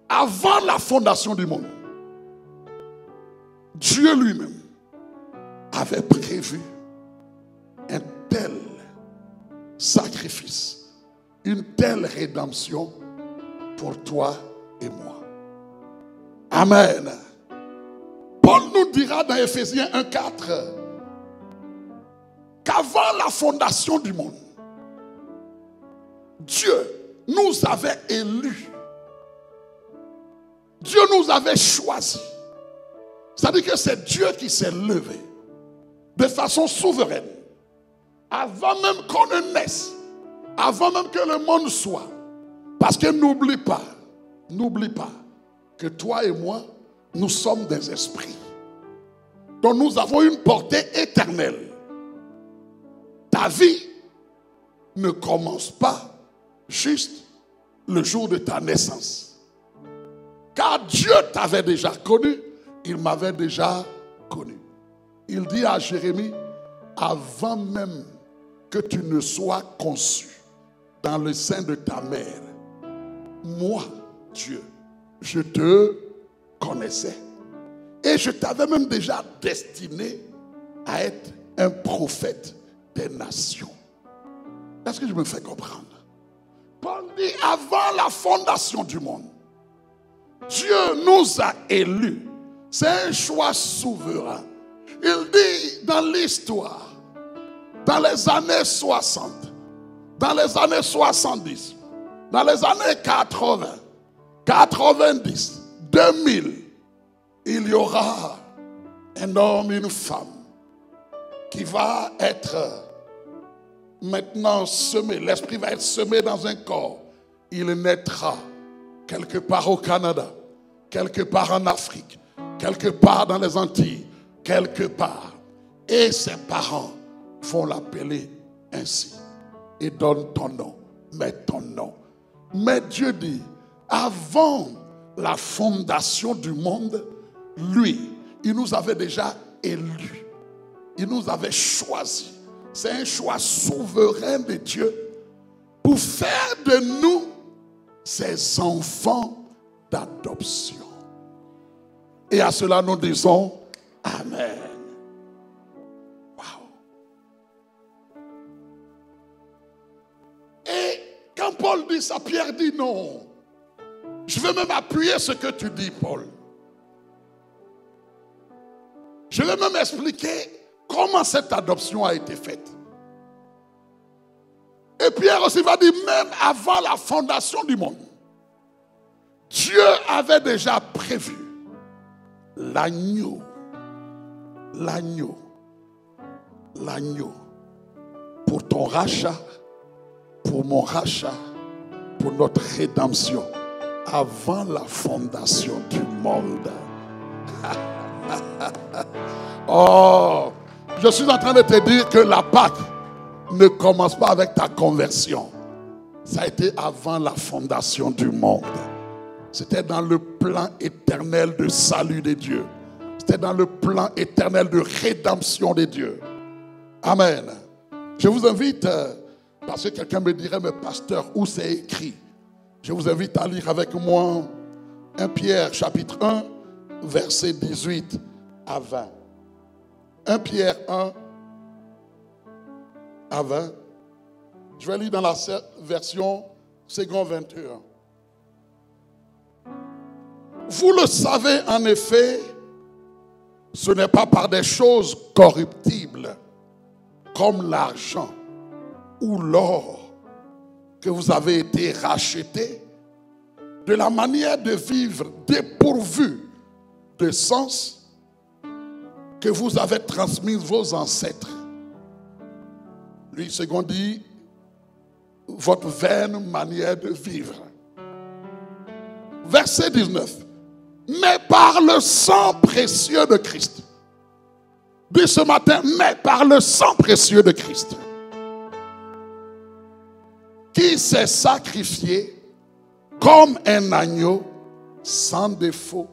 avant la fondation du monde, Dieu lui-même avait prévu un tel sacrifice, une telle rédemption pour toi et moi. Amen. Paul nous dira dans Ephésiens 1:4 qu'avant la fondation du monde, Dieu nous avait élus. Dieu nous avait choisis. C'est-à-dire que c'est Dieu qui s'est levé de façon souveraine. Avant même qu'on ne naisse, avant même que le monde soit. Parce que n'oublie pas que toi et moi, nous sommes des esprits. Donc nous avons une portée éternelle. Ta vie ne commence pas juste le jour de ta naissance. Car Dieu t'avait déjà connu, il m'avait déjà connu. Il dit à Jérémie, avant même que tu ne sois conçu dans le sein de ta mère, moi, Dieu, je te connaissais. Et je t'avais même déjà destiné à être un prophète des nations. Est-ce que je me fais comprendre? Paul dit, avant la fondation du monde, Dieu nous a élus. C'est un choix souverain. Il dit dans l'histoire, dans les années 60, dans les années 70, dans les années 80, 90, 2000, il y aura un homme, une femme qui va être maintenant semé. L'esprit va être semé dans un corps. Il naîtra quelque part au Canada, quelque part en Afrique, quelque part dans les Antilles, quelque part. Et ses parents vont l'appeler ainsi. Et donne ton nom, mets ton nom. Mais Dieu dit, avant la fondation du monde, lui, il nous avait déjà élus. Il nous avait choisis. C'est un choix souverain de Dieu pour faire de nous ses enfants d'adoption. Et à cela nous disons Amen. Wow. Et quand Paul dit ça, Pierre dit non. Je veux même appuyer ce que tu dis, Paul. Je vais même expliquer comment cette adoption a été faite. Et Pierre aussi va dire, même avant la fondation du monde, Dieu avait déjà prévu l'agneau pour ton rachat, pour mon rachat, pour notre rédemption, avant la fondation du monde. Oh, je suis en train de te dire que la Pâque ne commence pas avec ta conversion. Ça a été avant la fondation du monde. C'était dans le plan éternel de salut de Dieu. C'était dans le plan éternel de rédemption de Dieu. Amen. Je vous invite, parce que quelqu'un me dirait, mais pasteur, où c'est écrit? Je vous invite à lire avec moi 1 Pierre chapitre 1, versets 18 à 20. 1 Pierre 1 à 20. Je vais lire dans la version second 21. Vous le savez en effet, ce n'est pas par des choses corruptibles comme l'argent ou l'or que vous avez été rachetés de la manière de vivre dépourvue de sens que vous avez transmis vos ancêtres. Lui, second dit, votre vaine manière de vivre. Verset 19. Mais par le sang précieux de Christ. Dis ce matin, mais par le sang précieux de Christ. Qui s'est sacrifié comme un agneau sans défaut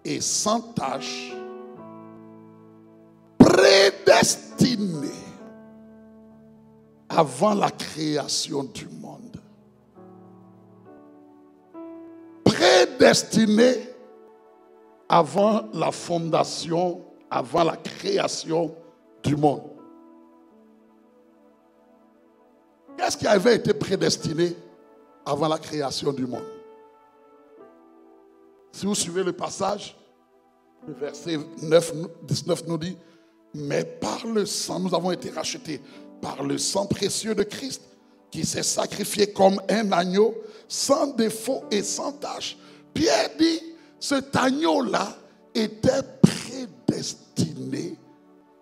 et sans tache, prédestiné avant la création du monde. Prédestiné prédestiné avant la fondation, avant la création du monde. Qu'est-ce qui avait été prédestiné avant la création du monde? Si vous suivez le passage, le verset 19 nous dit: mais par le sang, nous avons été rachetés par le sang précieux de Christ, qui s'est sacrifié comme un agneau, sans défaut et sans tache. Pierre dit, cet agneau-là était prédestiné.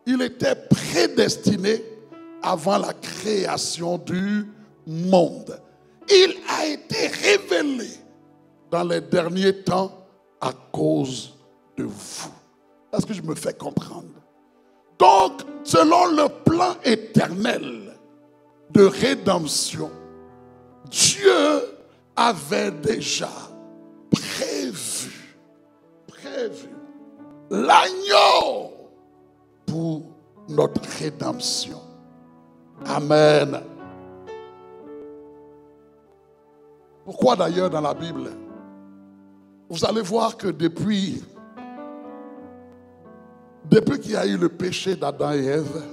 Il était prédestiné avant la création du monde. Il a été révélé dans les derniers temps à cause de vous. Est-ce que je me fais comprendre? Donc, selon le plan éternel de rédemption, Dieu avait déjà prévu l'agneau pour notre rédemption. Amen. Pourquoi d'ailleurs dans la Bible, vous allez voir que depuis qu'il y a eu le péché d'Adam et Ève,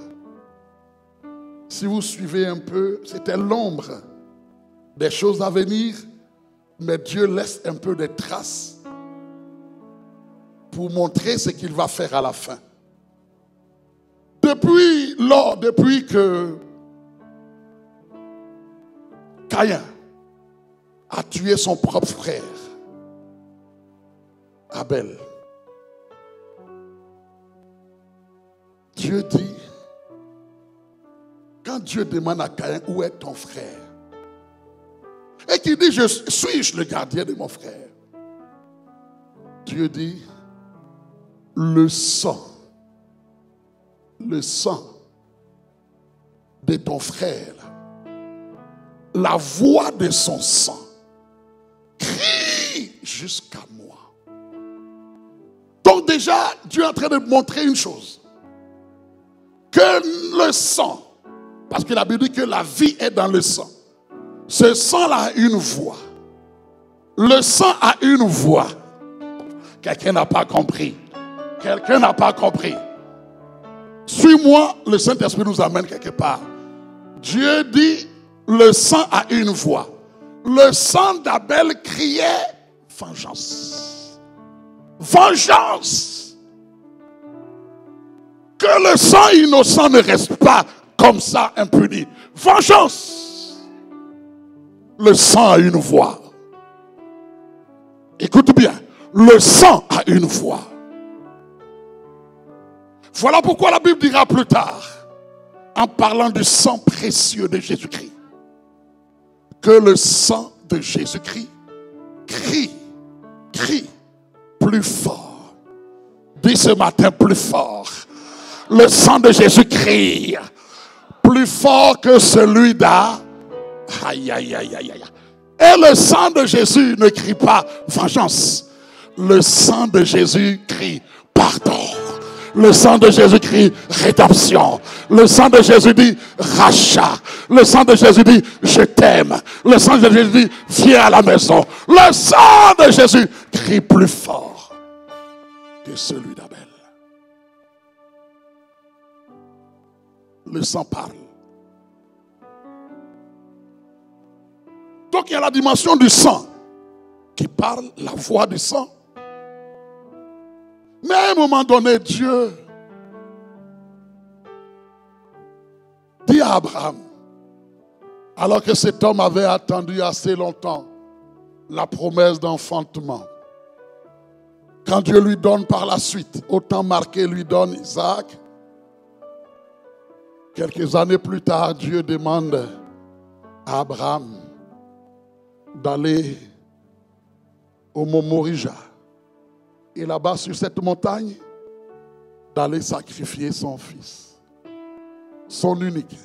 si vous suivez un peu, c'était l'ombre des choses à venir, mais Dieu laisse un peu des traces pour montrer ce qu'il va faire à la fin. Depuis que Caïn a tué son propre frère, Abel, Dieu dit, quand Dieu demande à Caïn, où est ton frère? Et qu'il dit, suis-je le gardien de mon frère? Dieu dit, le sang de ton frère, la voix de son sang, crie jusqu'à moi. Donc déjà, Dieu est en train de montrer une chose. Que le sang, parce que la Bible dit que la vie est dans le sang. Ce sang-là a une voix. Le sang a une voix. Quelqu'un n'a pas compris. Quelqu'un n'a pas compris. Suis-moi, le Saint-Esprit nous amène quelque part. Dieu dit, le sang a une voix. Le sang d'Abel criait vengeance. Vengeance. Que le sang innocent ne reste pas comme ça impuni. Vengeance. Le sang a une voix. Écoute bien. Le sang a une voix. Voilà pourquoi la Bible dira plus tard, en parlant du sang précieux de Jésus-Christ, que le sang de Jésus-Christ crie plus fort. Dis ce matin plus fort. Le sang de Jésus crie plus fort que celui d'A. Aïe, aïe, aïe, aïe, aïe. Et le sang de Jésus ne crie pas vengeance. Le sang de Jésus crie pardon. Le sang de Jésus crie rédemption. Le sang de Jésus dit rachat. Le sang de Jésus dit je t'aime. Le sang de Jésus dit viens à la maison. Le sang de Jésus crie plus fort que celui d'Abel. Le sang parle. Donc il y a la dimension du sang qui parle, la voix du sang. Mais à un moment donné, Dieu dit à Abraham, alors que cet homme avait attendu assez longtemps la promesse d'enfantement, quand Dieu lui donne par la suite, au temps marqué, lui donne Isaac, quelques années plus tard, Dieu demande à Abraham d'aller au mont Morija. Et là-bas, sur cette montagne, d'aller sacrifier son fils, son unique,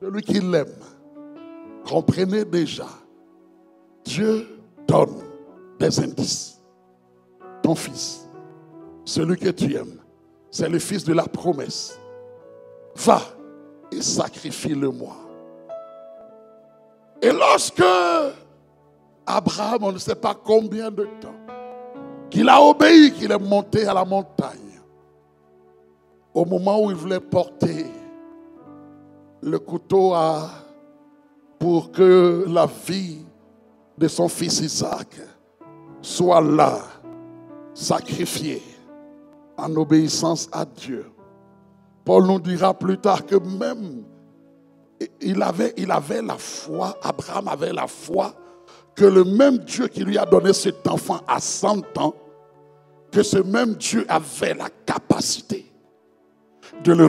celui qui l'aime. Comprenez déjà, Dieu donne des indices. Ton fils, celui que tu aimes, c'est le fils de la promesse. Va et sacrifie-le-moi. Et lorsque Abraham, on ne sait pas combien de temps, qu'il a obéi, qu'il est monté à la montagne. Au moment où il voulait porter le couteau pour que la vie de son fils Isaac soit là, sacrifiée en obéissance à Dieu. Paul nous dira plus tard que même il avait la foi, Abraham avait la foi que le même Dieu qui lui a donné cet enfant à 100 ans, que ce même Dieu avait la capacité de le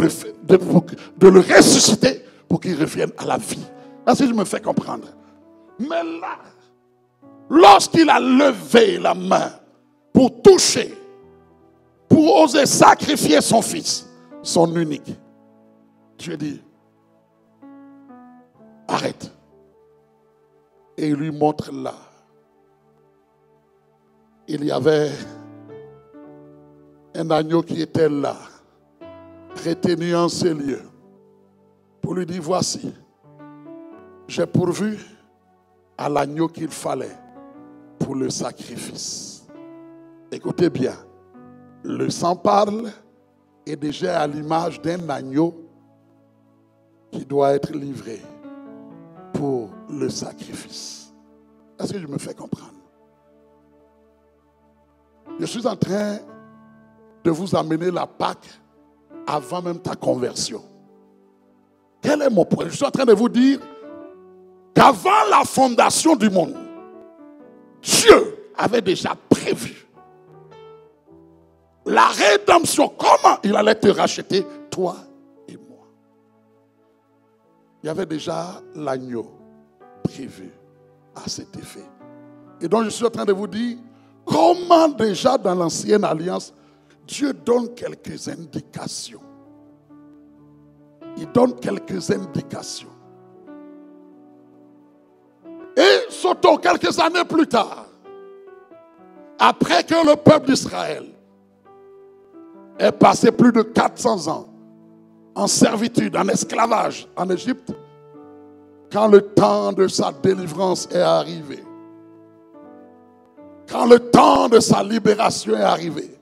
ressusciter pour qu'il revienne à la vie. Est-ce que je me fais comprendre? Mais là, lorsqu'il a levé la main pour toucher, pour oser sacrifier son fils, son unique, Dieu dit, arrête. Et il lui montre là. Il y avait un agneau qui était là, retenu en ces lieux, pour lui dire, voici, j'ai pourvu à l'agneau qu'il fallait pour le sacrifice. Écoutez bien, le sang parle et déjà à l'image d'un agneau qui doit être livré pour le sacrifice. Est-ce que je me fais comprendre? Je suis en train de vous amener la Pâque avant même ta conversion. Quel est mon point? Je suis en train de vous dire qu'avant la fondation du monde, Dieu avait déjà prévu la rédemption. Comment il allait te racheter, toi et moi. Il y avait déjà l'agneau prévu à cet effet. Et donc je suis en train de vous dire comment déjà dans l'ancienne alliance, Dieu donne quelques indications. Il donne quelques indications. Et sautons quelques années plus tard, après que le peuple d'Israël ait passé plus de 400 ans en servitude, en esclavage en Égypte, quand le temps de sa délivrance est arrivé, quand le temps de sa libération est arrivé,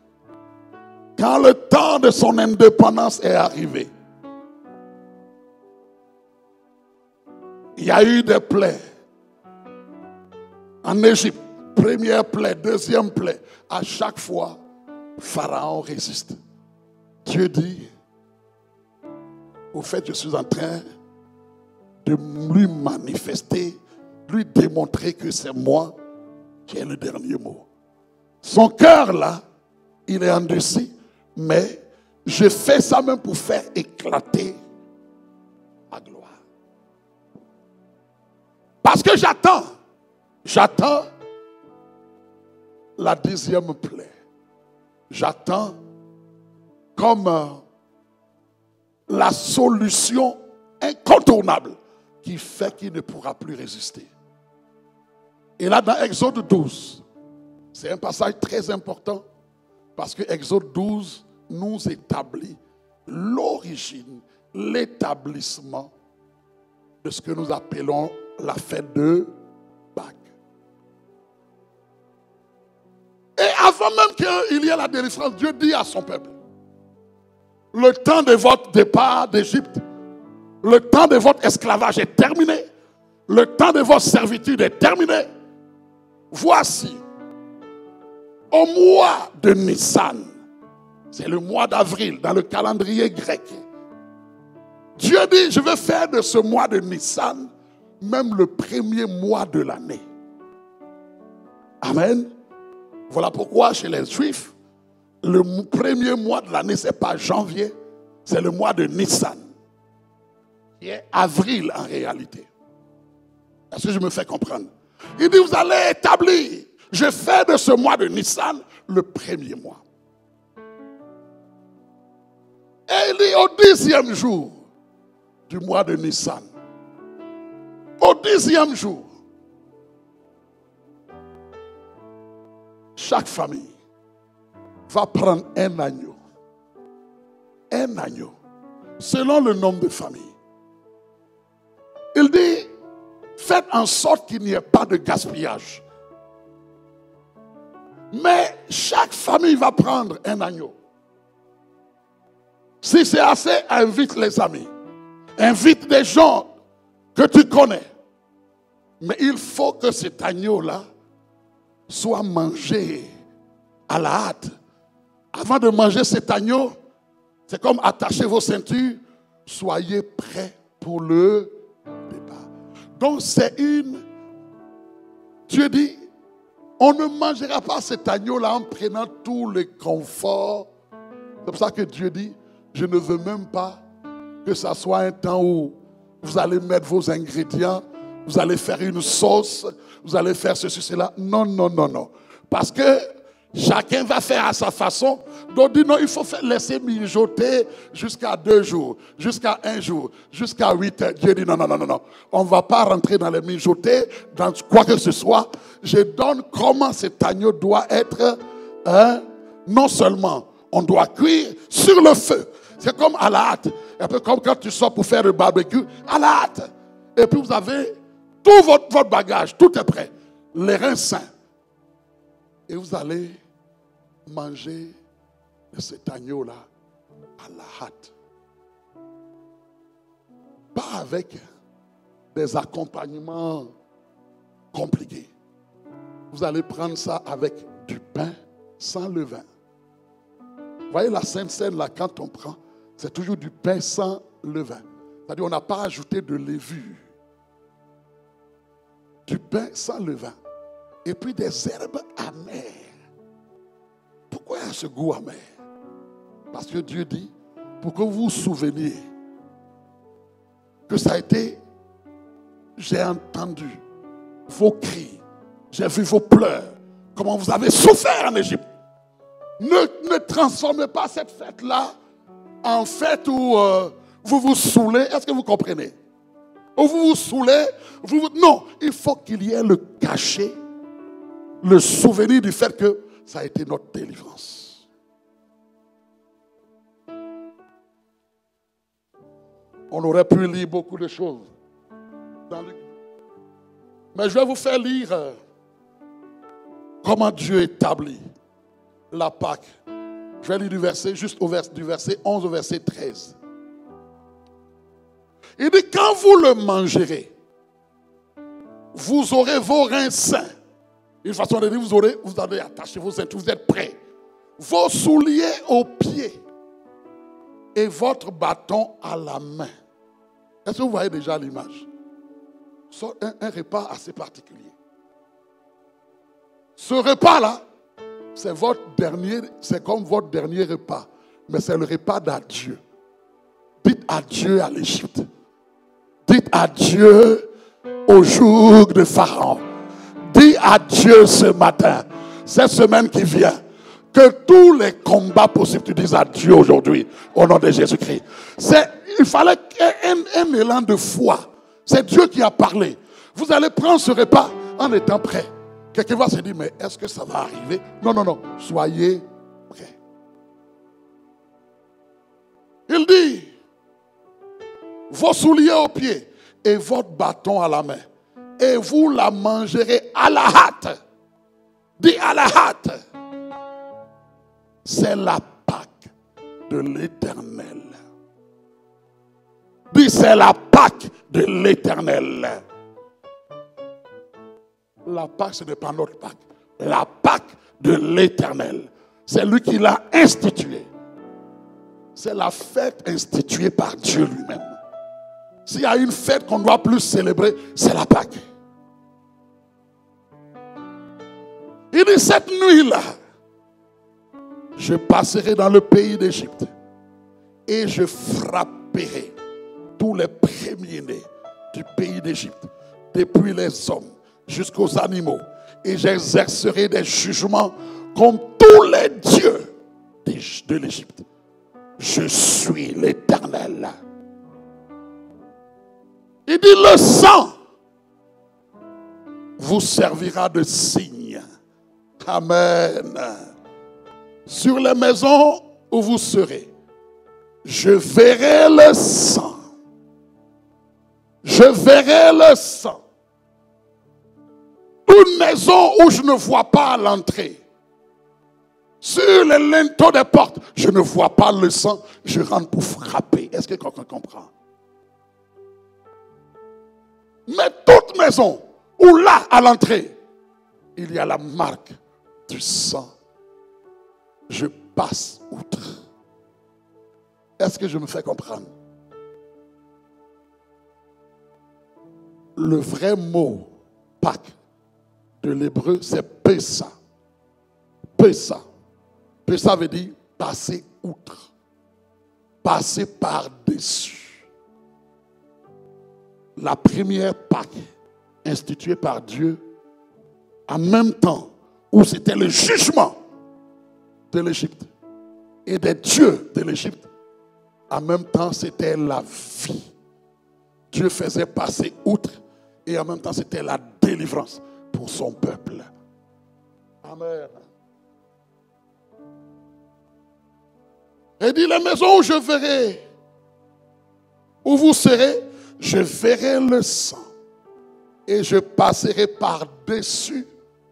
quand le temps de son indépendance est arrivé, il y a eu des plaies en Égypte. Première plaie, deuxième plaie. À chaque fois, Pharaon résiste. Dieu dit, au fait, je suis en train de lui manifester, lui démontrer que c'est moi qui ai le dernier mot. Son cœur là, il est endurci, mais je fais ça même pour faire éclater ma gloire. Parce que j'attends la 10e plaie. J'attends comme la solution incontournable qui fait qu'il ne pourra plus résister. Et là, dans Exode 12, c'est un passage très important parce que Exode 12 nous établit l'origine, l'établissement de ce que nous appelons la fête de Pâques. Et avant même qu'il y ait la délivrance, Dieu dit à son peuple, le temps de votre départ d'Égypte, le temps de votre esclavage est terminé, le temps de votre servitude est terminé. Voici, au mois de Nissan, c'est le mois d'avril dans le calendrier grec, Dieu dit, je vais faire de ce mois de Nissan même le premier mois de l'année. Amen. Voilà pourquoi chez les Juifs, le premier mois de l'année, ce n'est pas janvier, c'est le mois de Nissan, qui est avril en réalité. Est-ce que je me fais comprendre? Il dit, vous allez établir, je fais de ce mois de Nissan le premier mois. Et il dit, au 10e jour du mois de Nissan, au 10e jour, chaque famille va prendre un agneau, selon le nombre de familles. Il dit, faites en sorte qu'il n'y ait pas de gaspillage. Mais chaque famille va prendre un agneau. Si c'est assez, invite les amis. Invite des gens que tu connais. Mais il faut que cet agneau-là soit mangé à la hâte. Avant de manger cet agneau, c'est comme attacher vos ceintures. Soyez prêts pour le départ. Donc c'est Dieu dit, on ne mangera pas cet agneau-là en prenant tous les conforts. C'est pour ça que Dieu dit, je ne veux même pas que ça soit un temps où vous allez mettre vos ingrédients, vous allez faire une sauce, vous allez faire ceci, cela. Non, non, non, non. Parce que chacun va faire à sa façon. Donc dit non, il faut laisser mijoter jusqu'à 2 jours, jusqu'à 1 jour, jusqu'à 8 heures. Dieu dit non, non, non, non, non. On ne va pas rentrer dans les mijoter, dans quoi que ce soit. Je donne comment cet agneau doit être. Non seulement on doit cuire sur le feu. C'est comme à la hâte. Un peu comme quand tu sors pour faire le barbecue, à la hâte. Et puis vous avez tout votre bagage, tout est prêt. Les reins sains. Et vous allez manger de cet agneau-là à la hâte. Pas avec des accompagnements compliqués. Vous allez prendre ça avec du pain sans levain. Vous voyez la Sainte Seine là, quand on prend, c'est toujours du pain sans levain. C'est-à-dire on n'a pas ajouté de levure. Du pain sans levain. Et puis des herbes amères. Pourquoi il y a ce goût amer? Parce que Dieu dit, pour que vous vous souveniez que ça a été, j'ai entendu vos cris, j'ai vu vos pleurs, comment vous avez souffert en Égypte. Ne transformez pas cette fête-là en fête où vous vous saoulez. Est-ce que vous comprenez? Où vous vous saoulez. Non, il faut qu'il y ait le cachet, le souvenir du fait que ça a été notre délivrance. On aurait pu lire beaucoup de choses mais je vais vous faire lire comment Dieu établit la Pâque. Je vais lire du verset 11 au verset 13. Il dit, quand vous le mangerez, vous aurez vos reins sains. Une façon de dire, vous allez attacher vos ceintures, vous êtes prêts. Vos souliers aux pieds et votre bâton à la main. Est-ce que vous voyez déjà l'image? C'est un repas assez particulier. Ce repas-là, c'est comme votre dernier repas. Mais c'est le repas d'adieu. Dites adieu à l'Égypte. Dites adieu au joug de Pharaon. Dis adieu ce matin, cette semaine qui vient. Que tous les combats possibles, tu dises adieu aujourd'hui, au nom de Jésus-Christ. Il fallait un élan de foi. C'est Dieu qui a parlé. Vous allez prendre ce repas en étant prêt. Quelqu'un va se dire, mais est-ce que ça va arriver? Non, non, non. Soyez prêts. Il dit, vos souliers aux pieds et votre bâton à la main. Et vous la mangerez à la hâte. Dis à la hâte. C'est la Pâque de l'Éternel. Dis, c'est la Pâque de l'Éternel. La Pâque, ce n'est pas notre Pâque. La Pâque de l'Éternel. C'est lui qui l'a instituée. C'est la fête instituée par Dieu lui-même. S'il y a une fête qu'on doit plus célébrer, c'est la Pâque. Il dit, cette nuit-là, je passerai dans le pays d'Égypte et je frapperai tous les premiers-nés du pays d'Égypte, depuis les hommes jusqu'aux animaux, et j'exercerai des jugements comme tous les dieux de l'Égypte. Je suis l'Éternel. Il dit, le sang vous servira de signe. Amen. Sur les maisons où vous serez, je verrai le sang. Je verrai le sang. Une maison où je ne vois pas l'entrée, sur les linteaux des portes. Je ne vois pas le sang, je rentre pour frapper. Est-ce que quelqu'un comprend? Mais toute maison où là, à l'entrée, il y a la marque du sang, je passe outre. Est-ce que je me fais comprendre? Le vrai mot Pâques de l'hébreu, c'est Pessa. Pessa. Pessa veut dire passer outre. Passer par-dessus. La première Pâques instituée par Dieu, en même temps où c'était le jugement de l'Égypte et des dieux de l'Égypte, en même temps c'était la vie. Dieu faisait passer outre et en même temps c'était la délivrance pour son peuple. Amen. Et dit, les maisons où je verrai, où vous serez, je verrai le sang et je passerai par-dessus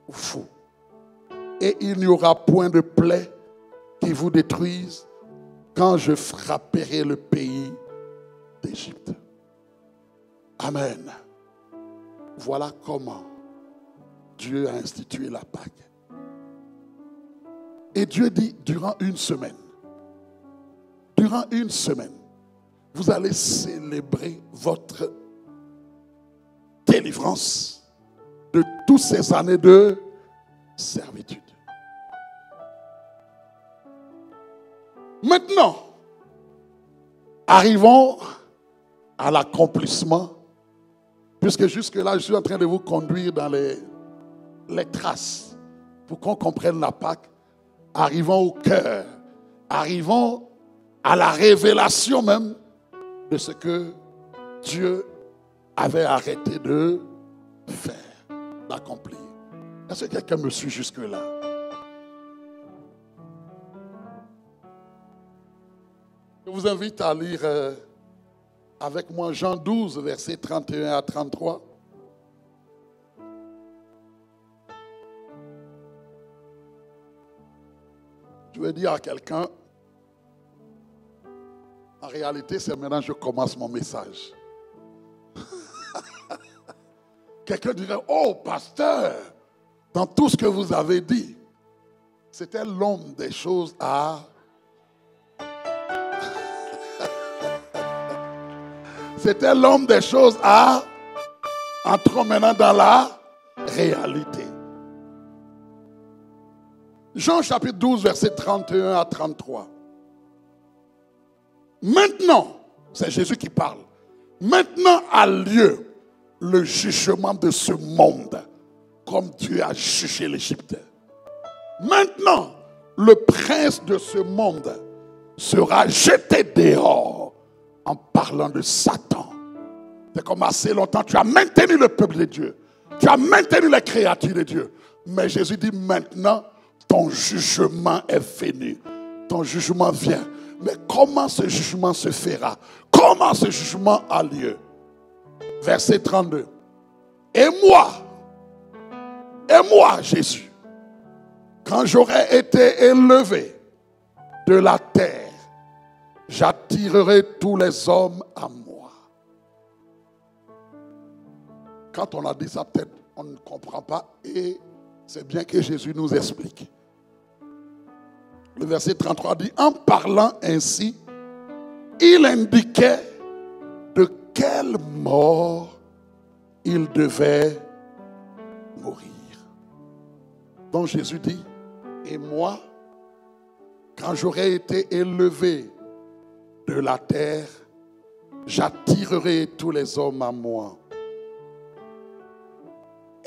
vous. Et il n'y aura point de plaie qui vous détruise quand je frapperai le pays d'Égypte. Amen. Voilà comment Dieu a institué la Pâque. Et Dieu dit, durant une semaine, vous allez célébrer votre délivrance de toutes ces années de servitude. Maintenant, arrivons à l'accomplissement, puisque jusque-là, je suis en train de vous conduire dans les traces pour qu'on comprenne la Pâque. Arrivons au cœur, arrivons à la révélation même de ce que Dieu avait arrêté de faire, d'accomplir. Est-ce que quelqu'un me suit jusque-là? Je vous invite à lire avec moi Jean 12, versets 31 à 33. Je vais dire à quelqu'un, en réalité, c'est maintenant que je commence mon message. Quelqu'un dirait, oh pasteur, dans tout ce que vous avez dit, c'était l'homme des choses à... C'était l'homme des choses à... Entrons maintenant dans la réalité. Jean chapitre 12, verset 31 à 33. Maintenant, c'est Jésus qui parle. Maintenant a lieu le jugement de ce monde, comme Dieu a jugé l'Égypte. Maintenant, le prince de ce monde sera jeté dehors en parlant de Satan. C'est comme assez longtemps, tu as maintenu le peuple de Dieu. Tu as maintenu les créatures de Dieu. Mais Jésus dit maintenant, ton jugement est venu. Ton jugement vient. Mais comment ce jugement se fera? Comment ce jugement a lieu? Verset 32. Et moi, Jésus, quand j'aurai été élevé de la terre, j'attirerai tous les hommes à moi. Quand on a dit ça, peut-être on ne comprend pas et c'est bien que Jésus nous explique. Le verset 33 dit, en parlant ainsi, il indiquait de quelle mort il devait mourir. Donc Jésus dit, et moi, quand j'aurai été élevé de la terre, j'attirerai tous les hommes à moi.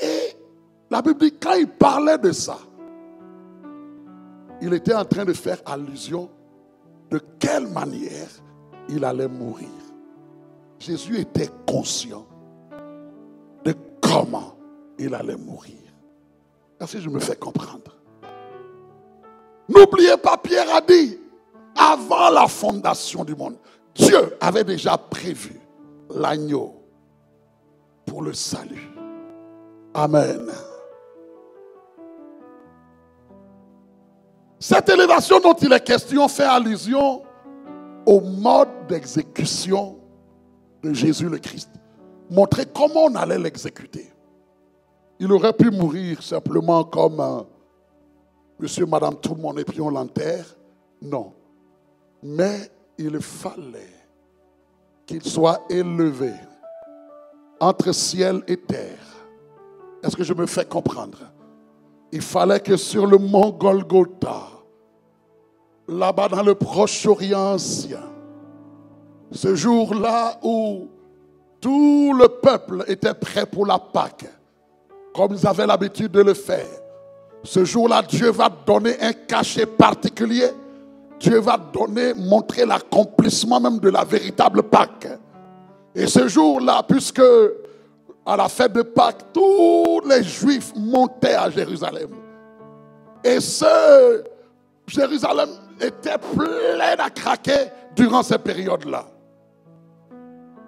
Et la Bible dit, quand il parlait de ça, il était en train de faire allusion de quelle manière il allait mourir. Jésus était conscient de comment il allait mourir. Est-ce que je me fais comprendre? N'oubliez pas, Pierre a dit, avant la fondation du monde, Dieu avait déjà prévu l'agneau pour le salut. Amen. Cette élévation dont il est question fait allusion au mode d'exécution de Jésus le Christ. Montrer comment on allait l'exécuter. Il aurait pu mourir simplement comme monsieur, madame, tout le monde et puis on l'enterre. Non. Mais il fallait qu'il soit élevé entre ciel et terre. Est-ce que je me fais comprendre? Il fallait que sur le mont Golgotha, là-bas dans le Proche-Orient ancien, ce jour-là où tout le peuple était prêt pour la Pâque, comme ils avaient l'habitude de le faire, ce jour-là, Dieu va donner un cachet particulier. Dieu va montrer l'accomplissement même de la véritable Pâque. Et ce jour-là, puisque à la fête de Pâques, tous les Juifs montaient à Jérusalem. Et ce Jérusalem était plein à craquer durant ces périodes-là.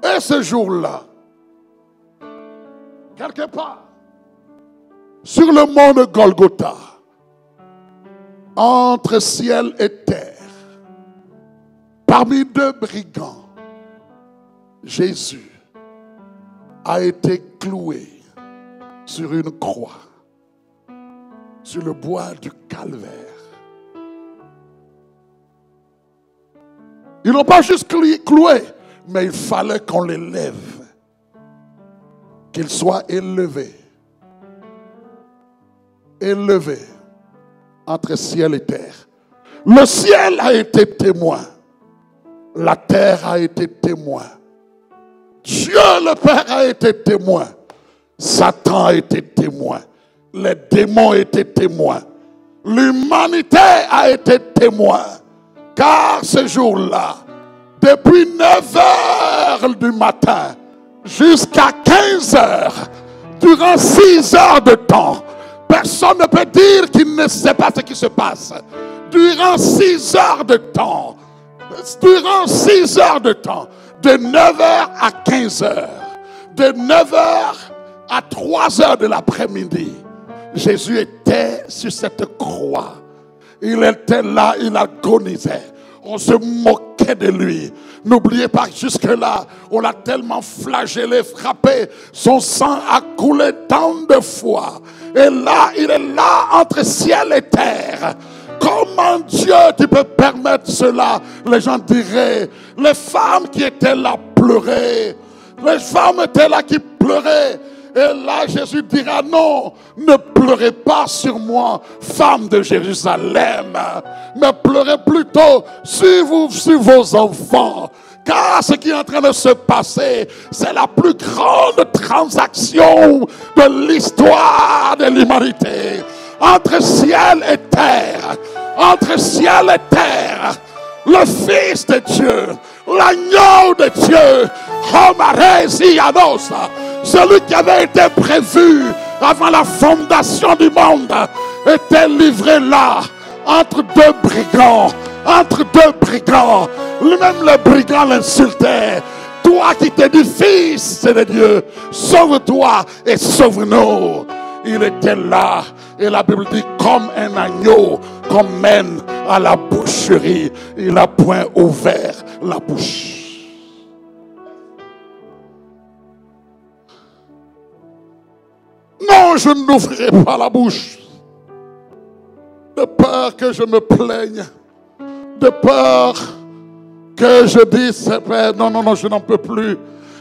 Et ce jour-là, quelque part, sur le mont de Golgotha, entre ciel et terre, parmi deux brigands, Jésus a été cloué sur une croix, sur le bois du calvaire. Ils n'ont pas juste cloué, mais il fallait qu'on l'élève, qu'il soit élevé. Élevé entre ciel et terre. Le ciel a été témoin. La terre a été témoin. Dieu le Père a été témoin. Satan a été témoin. Les démons étaient témoins. L'humanité a été témoin. Car ce jour-là, depuis 9 heures du matin jusqu'à 15 heures, durant 6 heures de temps, personne ne peut dire qu'il ne sait pas ce qui se passe. Durant 6 heures de temps, de 9h à 15h, de 9h à 3h de l'après-midi, Jésus était sur cette croix. Il était là, il agonisait. On se moquait de lui. N'oubliez pas que jusque-là, on l'a tellement flagellé, frappé. Son sang a coulé tant de fois. Et là, il est là entre ciel et terre. Comment Dieu, tu peux permettre cela? Les gens diraient, les femmes qui étaient là pleuraient. Les femmes étaient là qui pleuraient. Et là, Jésus dira, non, ne pleurez pas sur moi, femme de Jérusalem, mais pleurez plutôt sur vos enfants. Car ce qui est en train de se passer, c'est la plus grande transaction de l'histoire de l'humanité. Entre ciel et terre, entre ciel et terre, le Fils de Dieu, l'agneau de Dieu, celui qui avait été prévu avant la fondation du monde, était livré là, entre deux brigands. Lui-même le brigand l'insultait. Toi qui t'es dit fils de Dieu, sauve-toi et sauve-nous. Il était là, et la Bible dit comme un agneau qu'on mène à la boucherie. Il n'a point ouvert la bouche. Non, je n'ouvrirai pas la bouche. De peur que je me plaigne. De peur que je dise, Père, non, je n'en peux plus.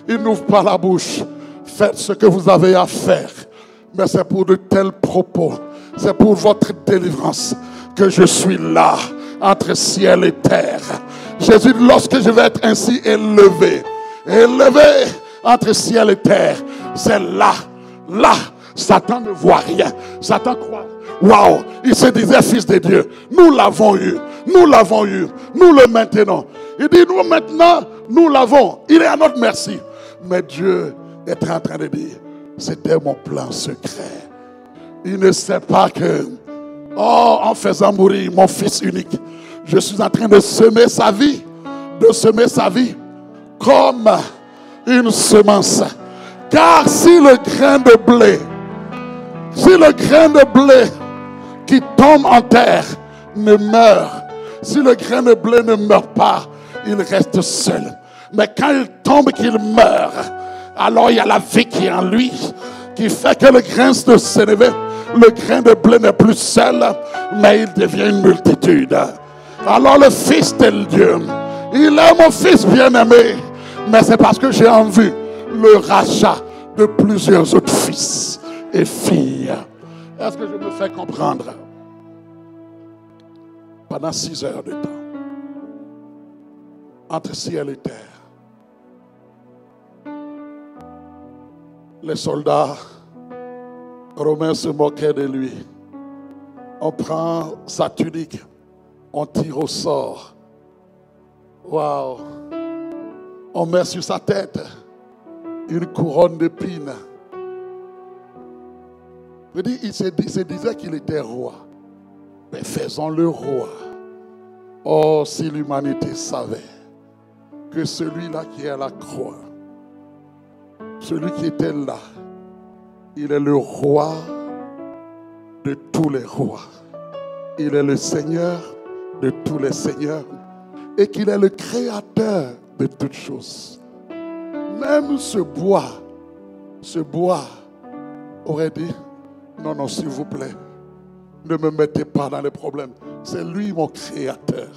Il n'ouvre pas la bouche. Faites ce que vous avez à faire. Mais c'est pour de tels propos. C'est pour votre délivrance que je suis là, entre ciel et terre. Jésus, lorsque je vais être ainsi élevé entre ciel et terre, c'est là. Satan ne voit rien. Satan croit. Waouh, il se disait fils de Dieu. Nous l'avons eu. Nous le maintenons. Il dit nous maintenant, nous l'avons. Il est à notre merci. Mais Dieu est en train de dire, c'était mon plan secret. Il ne sait pas que, en faisant mourir mon fils unique, je suis en train de semer sa vie comme une semence. Car si le grain de blé qui tombe en terre ne meurt, si le grain de blé ne meurt pas, il reste seul. Mais quand il tombe, qu'il meurt, alors il y a la vie qui est en lui, qui fait que le grain de s'élever, le grain de blé n'est plus seul, mais il devient une multitude. Alors le Fils de Dieu, il est mon Fils bien-aimé, mais c'est parce que j'ai en vue le rachat de plusieurs autres fils et filles. Est-ce que je me fais comprendre? Pendant 6 heures de temps, entre ciel et terre, les soldats romains se moquaient de lui. On prend sa tunique, on tire au sort. Waouh! On met sur sa tête une couronne d'épines. Il se disait qu'il était roi. Mais faisons-le roi. Oh, si l'humanité savait que celui-là qui est à la croix, celui qui était là, il est le roi de tous les rois. Il est le Seigneur de tous les seigneurs. Et qu'il est le créateur de toutes choses. Même ce bois aurait dit, non, non, s'il vous plaît, ne me mettez pas dans les problèmes. C'est lui mon créateur.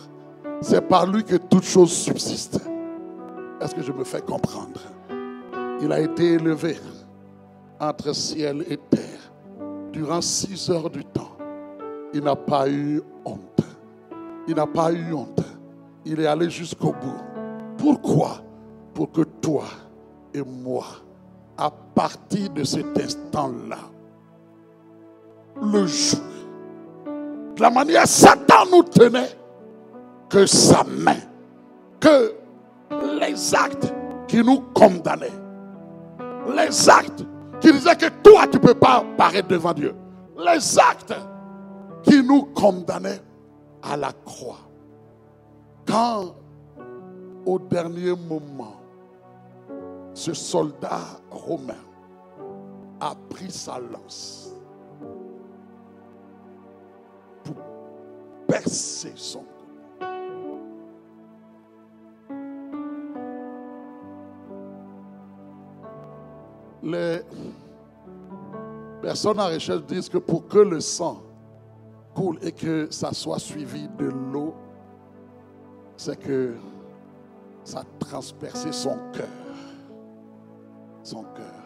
C'est par lui que toutes choses subsistent. Est-ce que je me fais comprendre? Il a été élevé entre ciel et terre durant 6 heures du temps. Il n'a pas eu honte. Il n'a pas eu honte. Il est allé jusqu'au bout. Pourquoi? Pour que toi et moi, à partir de cet instant-là, le jour, de la manière Satan nous tenait, que sa main, que les actes qui nous condamnaient, les actes qui disaient que toi tu ne peux pas paraître devant Dieu, les actes qui nous condamnaient à la croix. Quand au dernier moment, ce soldat romain a pris sa lance pour percer son cou. Les personnes en recherche disent que pour que le sang coule et que ça soit suivi de l'eau, c'est que ça a transpercé son cœur. Son cœur.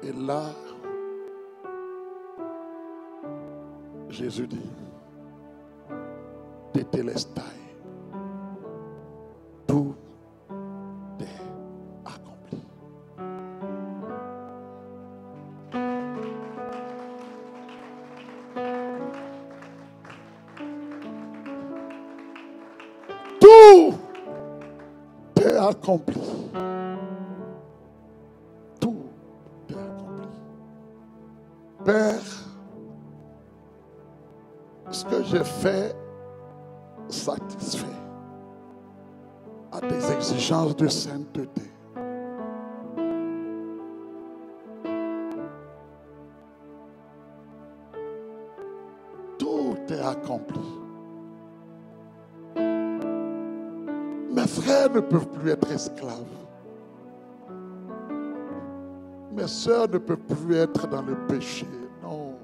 Et là, Jésus dit, Tétélestai, tout est accompli. Tout est accompli. Tout est accompli. Père, ce que j'ai fait satisfait à tes exigences de sainteté. Tout est accompli. Mes frères ne peuvent plus être esclaves. Mes sœurs ne peuvent plus être dans le péché. Non.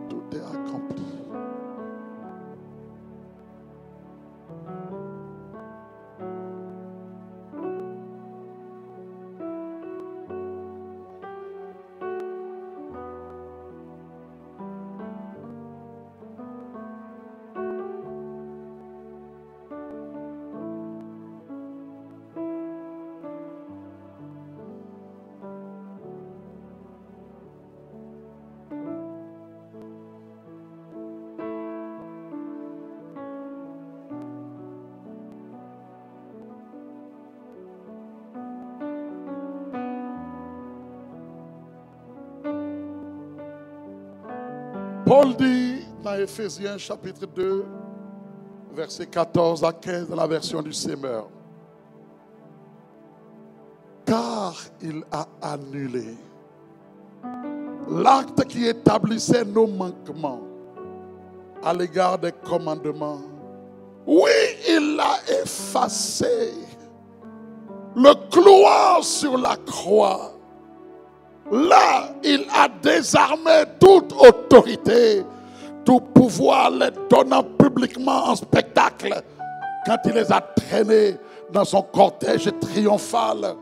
Tout est accompli. Paul dit dans Éphésiens chapitre 2, versets 14 à 15 dans la version du Semeur, car il a annulé l'acte qui établissait nos manquements à l'égard des commandements. Oui, il l'a effacé, le clouant sur la croix. Là, il a désarmé toute autorité, tout pouvoir, les donnant publiquement en spectacle quand il les a traînés dans son cortège triomphal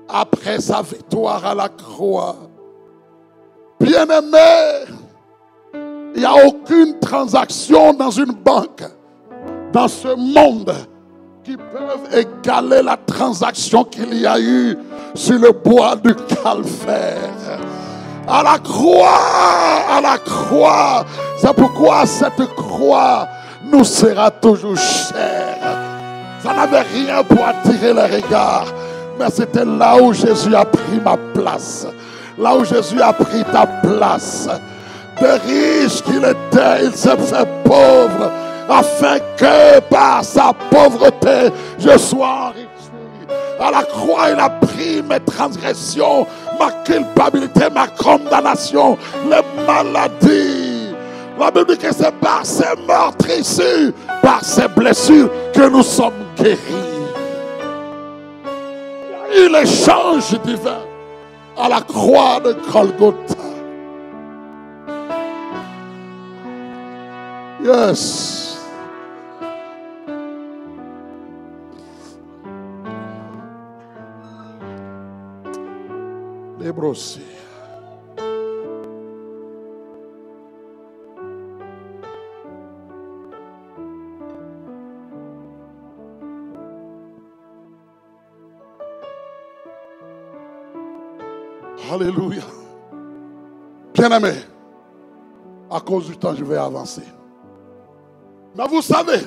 après sa victoire à la croix. Bien-aimé, il n'y a aucune transaction dans une banque, dans ce monde, qui peuvent égaler la transaction qu'il y a eu sur le bois du calvaire. À la croix. C'est pourquoi cette croix nous sera toujours chère. Ça n'avait rien pour attirer les regards, mais c'était là où Jésus a pris ma place. Là où Jésus a pris ta place. De riche qu'il était, il s'est fait pauvre, afin que par sa pauvreté, je sois enrichi. À la croix, il a pris mes transgressions, ma culpabilité, ma condamnation, les maladies. La Bible dit que c'est par ses meurtrissures, par ses blessures, que nous sommes guéris. Il y a eu l'échange divin à la croix de Golgotha. Yes. Les brossiers. Alléluia. Bien-aimé, à cause du temps, je vais avancer. Mais vous savez,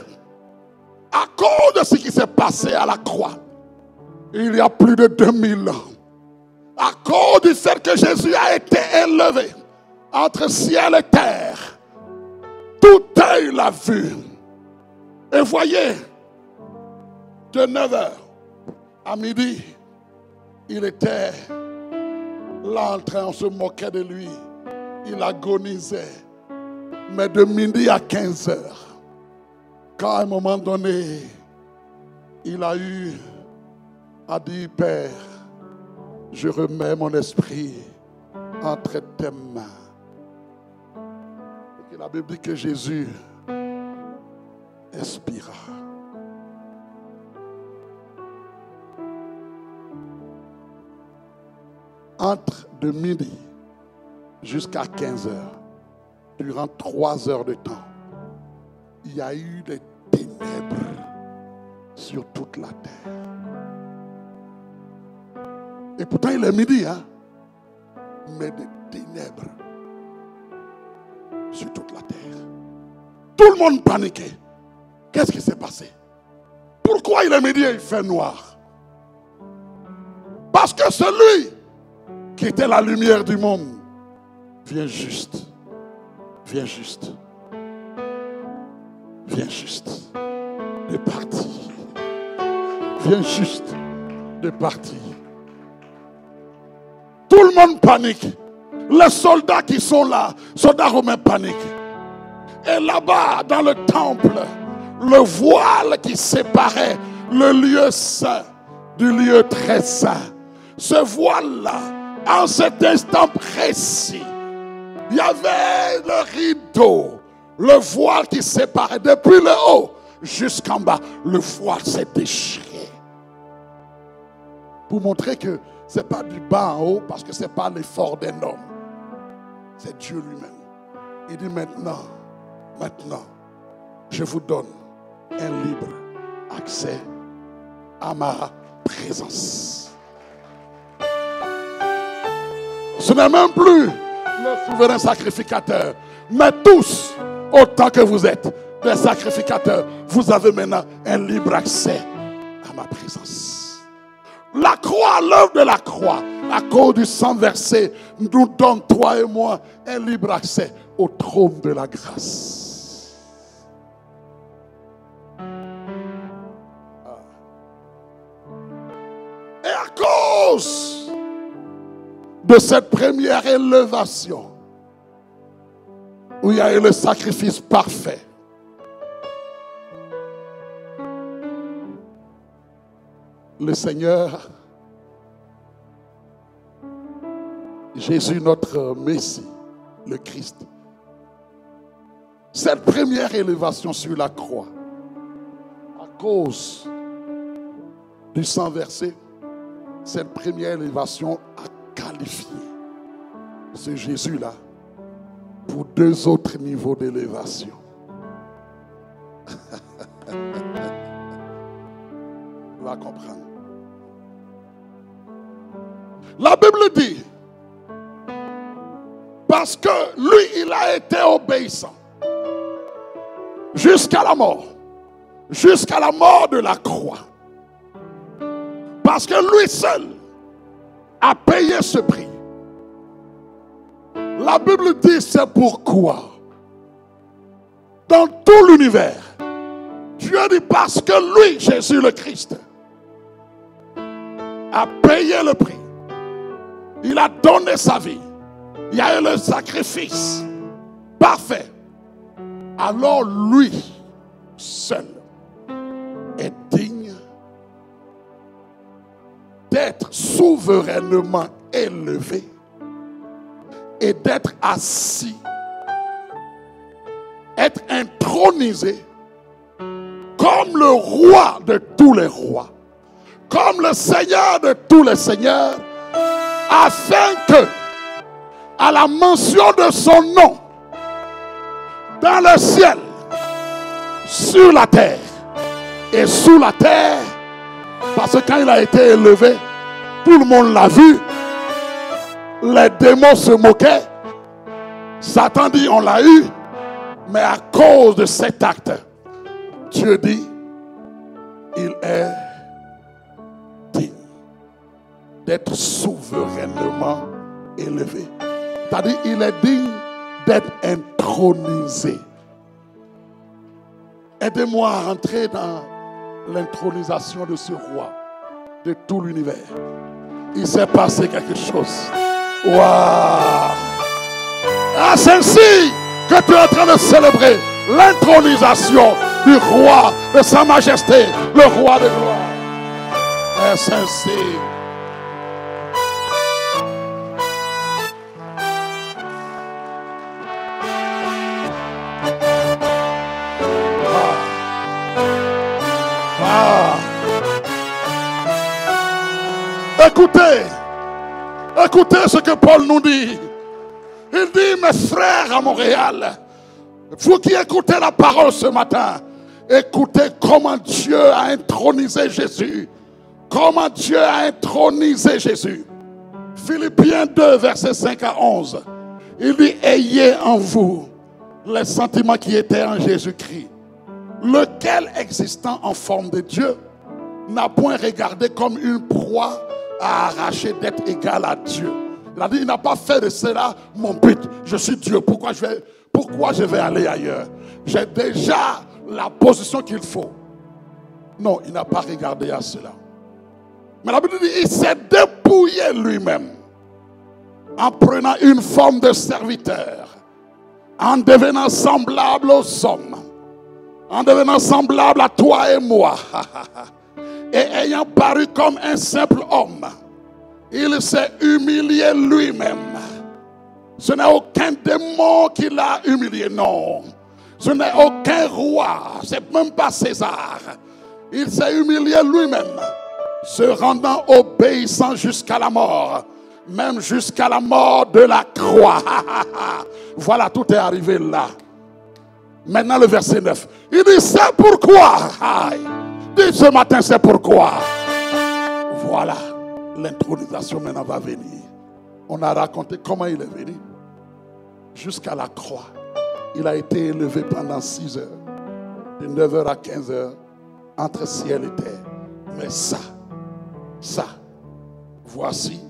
à cause de ce qui s'est passé à la croix, il y a plus de 2000 ans, à cause du fait que Jésus a été élevé entre ciel et terre, tout œil l'a vu. Et voyez, de 9h à midi, il était là en train, on se moquait de lui, il agonisait. Mais de midi à 15h, quand à un moment donné, il a eu à dire, Père, je remets mon esprit entre tes mains. Et que la Bible dit que Jésus expira. Entre de midi jusqu'à 15h, durant 3 heures de temps, il y a eu des ténèbres sur toute la terre. Et pourtant il est midi, hein? Mais des ténèbres sur toute la terre. Tout le monde paniquait. Qu'est-ce qui s'est passé? Pourquoi il est midi et il fait noir? Parce que celui qui était la lumière du monde vient juste. Viens juste. Viens juste de partir. Viens juste de partir. Tout le monde panique. Les soldats qui sont là, soldats romains paniquent. Et là-bas, dans le temple, le voile qui séparait le lieu saint du lieu très saint, ce voile-là, en cet instant précis, il y avait le rideau, le voile qui séparait depuis le haut jusqu'en bas. Le voile s'est déchiré. Pour montrer que ce n'est pas du bas en haut, parce que ce n'est pas l'effort d'un homme. C'est Dieu lui-même. Il dit maintenant, je vous donne un libre accès à ma présence. Ce n'est même plus le souverain sacrificateur, mais tous, autant que vous êtes des sacrificateurs, vous avez maintenant un libre accès à ma présence. La croix, l'œuvre de la croix, à cause du sang versé, nous donne, toi et moi, un libre accès au trône de la grâce. Et à cause de cette première élévation, où il y a eu le sacrifice parfait. Le Seigneur, Jésus notre Messie, le Christ, cette première élévation sur la croix, à cause du sang versé, cette première élévation a qualifié ce Jésus-là pour 2 autres niveaux d'élévation. On va comprendre. La Bible dit, parce que lui, il a été obéissant jusqu'à la mort de la croix. Parce que lui seul a payé ce prix. La Bible dit c'est pourquoi dans tout l'univers, Dieu dit parce que lui, Jésus le Christ, a payé le prix. Il a donné sa vie. Il y a eu le sacrifice parfait. Alors lui seul est digne d'être souverainement élevé et d'être assis, être intronisé comme le roi de tous les rois, comme le Seigneur de tous les seigneurs, afin que, à la mention de son nom, dans le ciel, sur la terre et sous la terre, parce que quand il a été élevé, tout le monde l'a vu, les démons se moquaient, Satan dit on l'a eu, mais à cause de cet acte, Dieu dit il est digne d'être souverainement élevé. C'est-à-dire il est digne d'être intronisé. Aidez-moi à rentrer dans l'intronisation de ce roi de tout l'univers. Il s'est passé quelque chose. Waouh! Ah, c'est ainsi que tu es en train de célébrer l'intronisation du roi de sa majesté, le roi de gloire. Et c'est ainsi. Écoutez ce que Paul nous dit. Il dit, mes frères à Montréal, vous qui écoutez la parole ce matin, écoutez comment Dieu a intronisé Jésus. Comment Dieu a intronisé Jésus. Philippiens 2, versets 5 à 11. Il dit, ayez en vous les sentiments qui étaient en Jésus-Christ, lequel, existant en forme de Dieu, n'a point regardé comme une proie à arracher d'être égal à Dieu. Il a dit, il n'a pas fait de cela mon but. Je suis Dieu. Pourquoi je vais aller ailleurs? J'ai déjà la position qu'il faut. Non, il n'a pas regardé à cela. Mais la Bible dit, il s'est dépouillé lui-même en prenant une forme de serviteur, en devenant semblable aux hommes, en devenant semblable à toi et moi. Et ayant paru comme un simple homme, il s'est humilié lui-même. Ce n'est aucun démon qui l'a humilié, non. Ce n'est aucun roi, c'est même pas César. Il s'est humilié lui-même, se rendant obéissant jusqu'à la mort, même jusqu'à la mort de la croix. Voilà, tout est arrivé là. Maintenant le verset 9. Il dit, c'est pourquoi. Dis ce matin, c'est pourquoi. Voilà, l'intronisation maintenant va venir. On a raconté comment il est venu. Jusqu'à la croix. Il a été élevé pendant 6 heures. De 9h à 15h. Entre ciel et terre. Mais ça, voici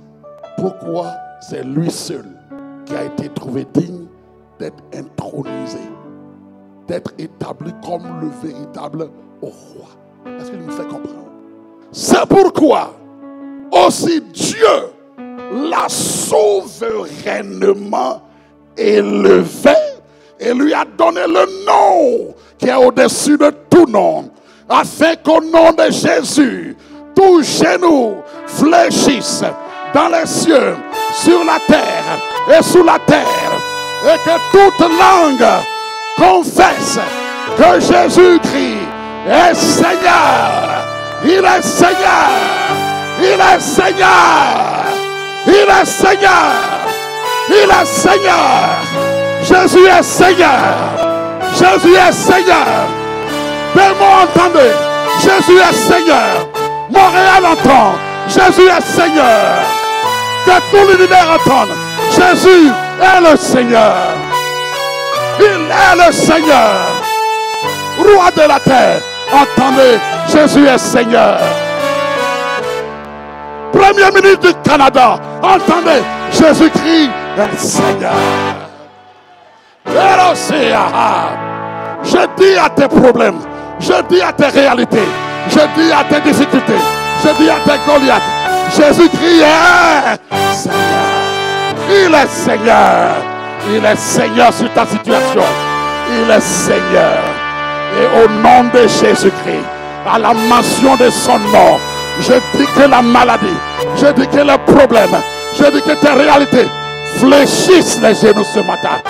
pourquoi c'est lui seul qui a été trouvé digne d'être intronisé. D'être établi comme le véritable roi. Est-ce qu'il nous fait comprendre? C'est pourquoi aussi Dieu l'a souverainement élevé et lui a donné le nom qui est au-dessus de tout nom, afin qu'au nom de Jésus, tout genou fléchisse dans les cieux, sur la terre et sous la terre, et que toute langue confesse que Jésus-Christ est Seigneur. Il est Seigneur. Il est Seigneur. Il est Seigneur. Il est Seigneur. Jésus est Seigneur. Jésus est Seigneur. Démon, entendez. Jésus est Seigneur. Montréal entend. Jésus est Seigneur. Que tout l'univers entende. Jésus est le Seigneur. Il est le Seigneur. Roi de la terre. Entendez, Jésus est Seigneur. Premier ministre du Canada. Entendez, Jésus-Christ est Seigneur. Je dis à tes problèmes, je dis à tes réalités, je dis à tes difficultés, je dis à tes Goliaths, Jésus-Christ est Seigneur. Il est Seigneur. Il est Seigneur sur ta situation. Il est Seigneur. Et au nom de Jésus-Christ, à la mention de son nom, je dis que la maladie, je dis que le problème, je dis que tes réalités fléchissent les genoux ce matin.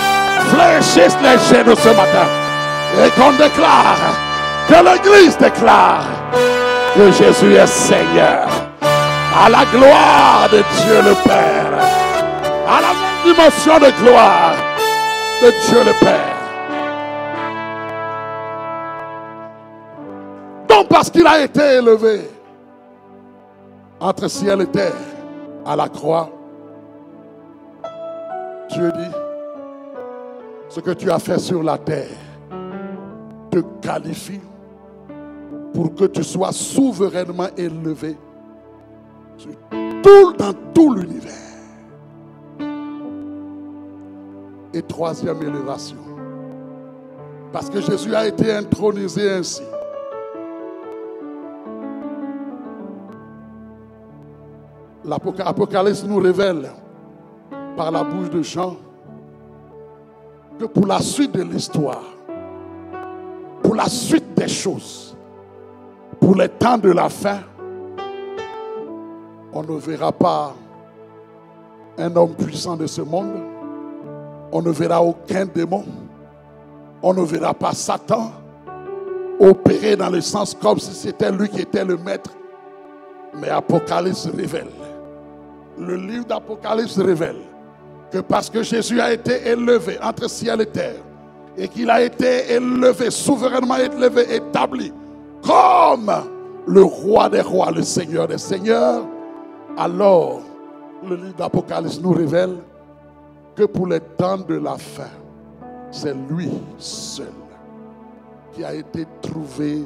Fléchissent les genoux ce matin. Et qu'on déclare, que l'Église déclare que Jésus est Seigneur. À la gloire de Dieu le Père. À la dimension de gloire de Dieu le Père. Donc parce qu'il a été élevé entre ciel et terre à la croix, Dieu dit, ce que tu as fait sur la terre te qualifie pour que tu sois souverainement élevé dans tout l'univers. Et troisième élévation, parce que Jésus a été intronisé ainsi. L'Apocalypse nous révèle par la bouche de Jean que pour la suite de l'histoire, pour la suite des choses, pour les temps de la fin, on ne verra pas un homme puissant de ce monde, on ne verra aucun démon, on ne verra pas Satan opérer dans le sens comme si c'était lui qui était le maître. Mais Apocalypse révèle, le livre d'Apocalypse révèle que parce que Jésus a été élevé entre ciel et terre et qu'il a été élevé, souverainement élevé, établi comme le roi des rois, le Seigneur des seigneurs, alors le livre d'Apocalypse nous révèle que pour les temps de la fin, c'est lui seul qui a été trouvé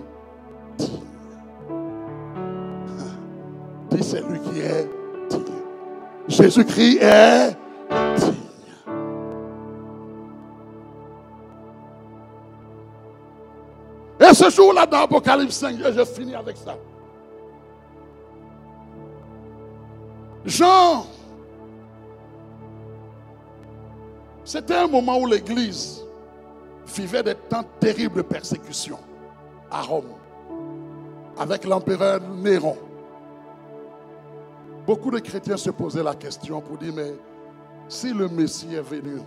digne. Dit c'est lui qui est digne. Jésus-Christ est digne. Et ce jour-là dans Apocalypse 5, je finis avec ça. Jean, c'était un moment où l'Église vivait des temps terribles de persécution à Rome, avec l'empereur Néron. Beaucoup de chrétiens se posaient la question pour dire, mais si le Messie est venu,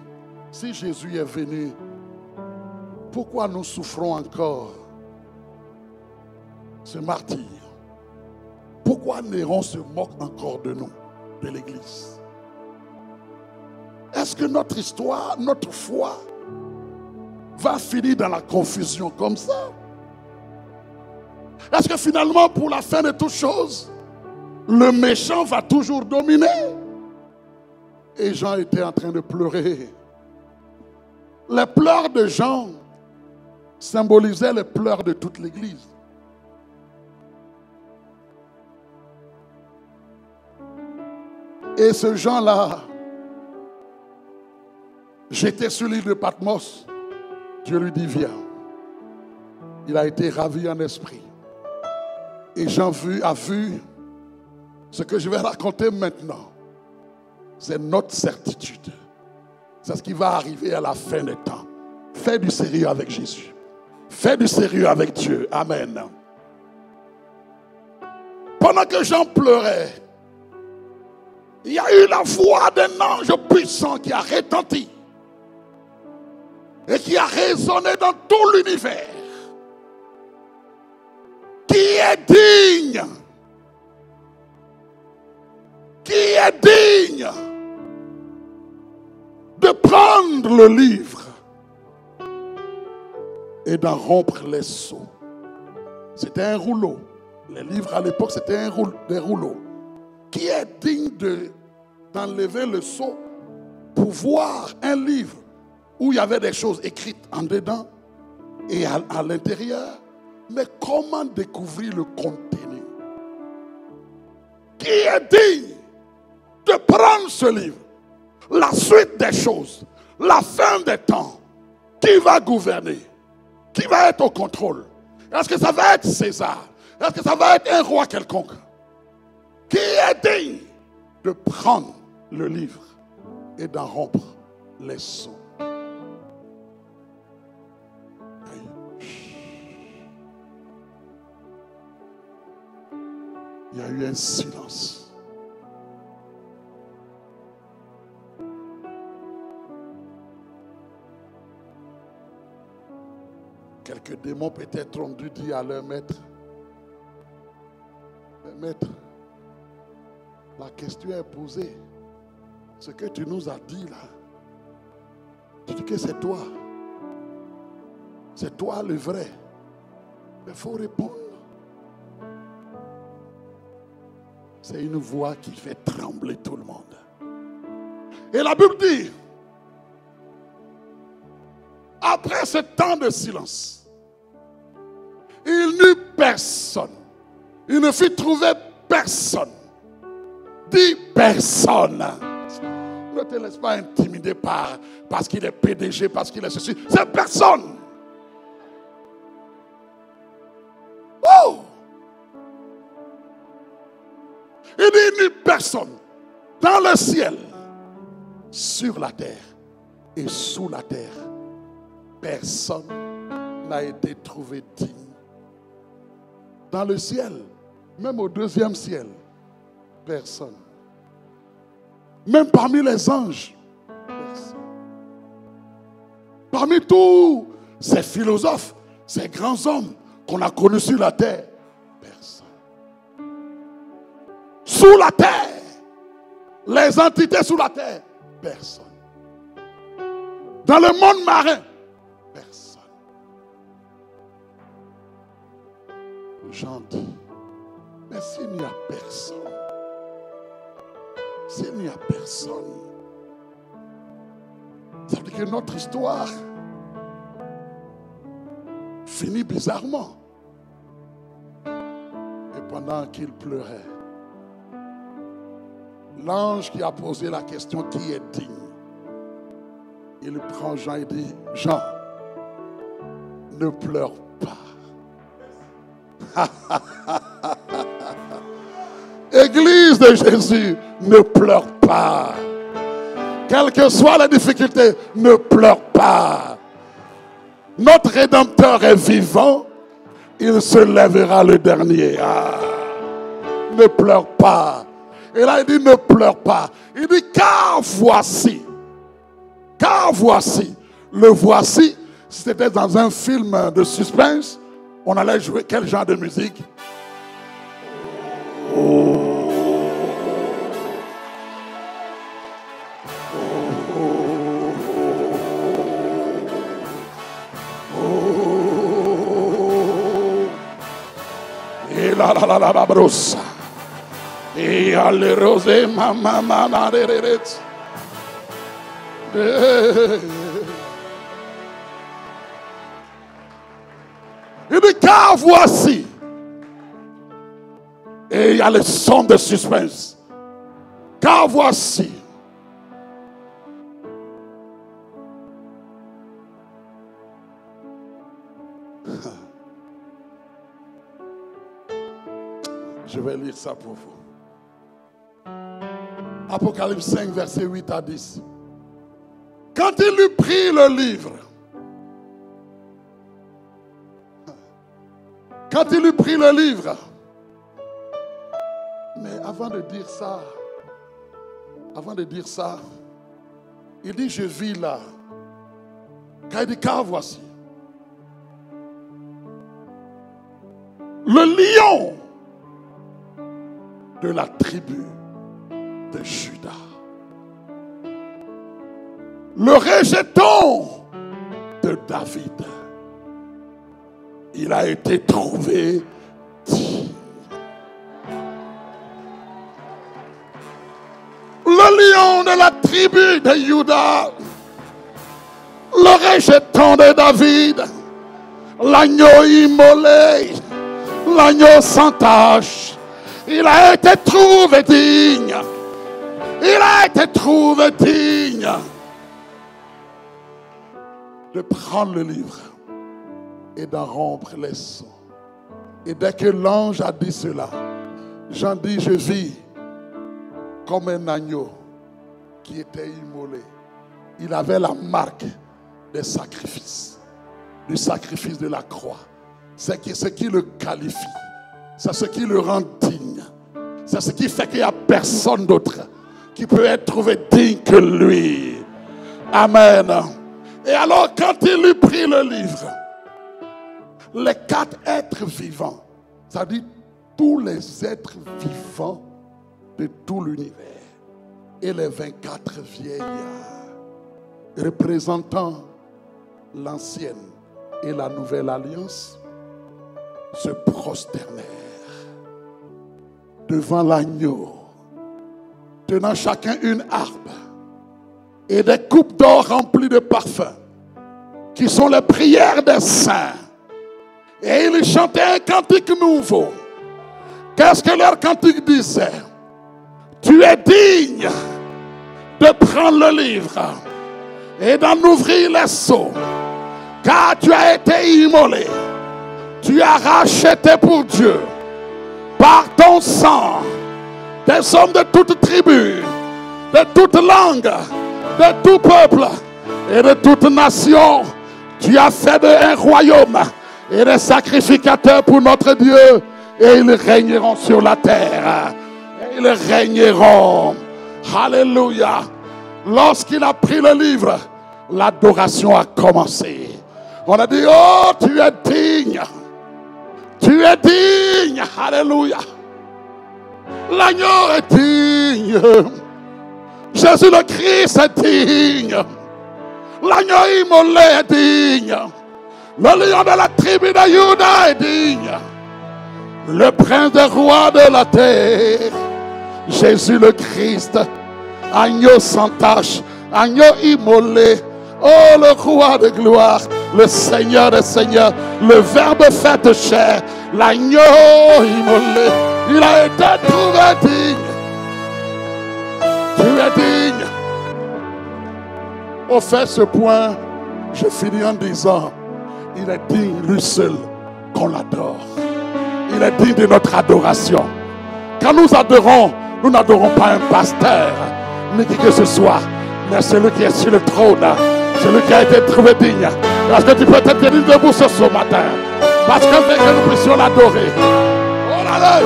si Jésus est venu, pourquoi nous souffrons encore ce martyre? Pourquoi Néron se moque encore de nous, de l'Église? Est-ce que notre histoire, notre foi va finir dans la confusion comme ça? Est-ce que finalement, pour la fin de toutes choses, le méchant va toujours dominer? Et Jean était en train de pleurer. Les pleurs de Jean symbolisaient les pleurs de toute l'Église. Et ce Jean-là, j'étais sur l'île de Patmos. Dieu lui dit, viens. Il a été ravi en esprit. Et Jean a vu ce que je vais raconter maintenant. C'est notre certitude. C'est ce qui va arriver à la fin des temps. Fais du sérieux avec Jésus. Fais du sérieux avec Dieu. Amen. Pendant que Jean pleurait, il y a eu la voix d'un ange puissant qui a retenti et qui a résonné dans tout l'univers. Qui est digne? Qui est digne de prendre le livre et d'en rompre les sceaux? C'était un rouleau. Les livres à l'époque, c'était des rouleaux. Qui est digne d'enlever le sceau pour voir un livre où il y avait des choses écrites en dedans et à l'intérieur? Mais comment découvrir le contenu? Qui est digne de prendre ce livre, la suite des choses, la fin des temps? Qui va gouverner? Qui va être au contrôle? Est-ce que ça va être César? Est-ce que ça va être un roi quelconque? Qui est digne de prendre le livre et d'en rompre les sceaux? Il y a eu un silence. Quelques démons peut-être ont dû dire à leur maître: mais maître, la question est posée. Ce que tu nous as dit là, tu dis que c'est toi. C'est toi le vrai. Mais il faut répondre. C'est une voix qui fait trembler tout le monde. Et la Bible dit, après ce temps de silence, il n'y eut personne. Il ne fut trouvé personne. Dis personne. Ne te laisse pas intimider parce qu'il est PDG, parce qu'il est ceci. C'est personne. Oh! Il dit, il n'y eut personne dans le ciel, sur la terre et sous la terre. Personne n'a été trouvé digne. Dans le ciel, même au deuxième ciel, personne. Même parmi les anges, personne. Parmi tous ces philosophes, ces grands hommes qu'on a connus sur la terre, personne. Sous la terre, les entités sous la terre, personne. Dans le monde marin, personne. Jean dit, mais s'il n'y a personne, s'il n'y a personne, ça veut dire que notre histoire finit bizarrement. Et pendant qu'il pleurait, l'ange qui a posé la question qui est digne, il prend Jean et dit, Jean, ne pleure pas. Église de Jésus, ne pleure pas. Quelles que soient les difficultés, ne pleure pas. Notre Rédempteur est vivant. Il se lèvera le dernier. Ne pleure pas. Et là, il dit, ne pleure pas. Il dit, car voici. Le voici, c'était dans un film de suspense. On allait jouer quel genre de musique? Et la brosse. Et alle rose mama il dit car voici. Et il y a le son de suspense. Car voici. Je vais lire ça pour vous. Apocalypse 5, verset 8 à 10. Quand il eut pris le livre, Quand il lui prit le livre, mais avant de dire ça, il dit, je vis là. Quand il dit, car voici, le lion de la tribu de Juda, le rejeton de David, il a été trouvé digne. Le lion de la tribu de Juda, le rejeton de David, l'agneau immolé, l'agneau sans tache, il a été trouvé digne. Il a été trouvé digne de prendre le livre et d'en rompre les sceaux. Et dès que l'ange a dit cela, Jean dit, je vis comme un agneau qui était immolé. Il avait la marque des sacrifices, du sacrifice de la croix. C'est ce qui le qualifie. C'est ce qui le rend digne. C'est ce qui fait qu'il n'y a personne d'autre qui peut être trouvé digne que lui. Amen. Et alors, quand il lui prit le livre, les 4 êtres vivants, c'est-à-dire tous les êtres vivants de tout l'univers, et les 24 vieillards, représentant l'ancienne et la nouvelle alliance, se prosternèrent devant l'agneau, tenant chacun une harpe et des coupes d'or remplies de parfums, qui sont les prières des saints. Et ils chantaient un cantique nouveau. Qu'est-ce que leur cantique disait? Tu es digne de prendre le livre et d'en ouvrir les sceaux, car tu as été immolé. Tu as racheté pour Dieu par ton sang des hommes de toute tribu, de toute langue, de tout peuple et de toute nation. Tu as fait d'eux un royaume et des sacrificateurs pour notre Dieu, et ils régneront sur la terre. Et ils régneront. Alléluia. Lorsqu'il a pris le livre, l'adoration a commencé. On a dit, oh, tu es digne. Tu es digne. Alléluia. L'agneau est digne. Jésus le Christ est digne. L'agneau immolé est digne. Le lion de la tribu de Juda est digne. Le prince des rois de la terre, Jésus le Christ, agneau sans tache, agneau immolé. Oh, le roi de gloire, le Seigneur des seigneurs, le Verbe fait chair, l'agneau immolé. Il a été trouvé digne. Tu es digne. Au fait, ce point, je finis en disant, il est digne, lui seul, qu'on l'adore. Il est digne de notre adoration. Quand nous adorons, nous n'adorons pas un pasteur, ni qui que ce soit, mais celui qui est sur le trône, celui qui a été trouvé digne. Est-ce que tu peux te tenir debout ce matin? Parce que fait que nous puissions l'adorer. Oh là là!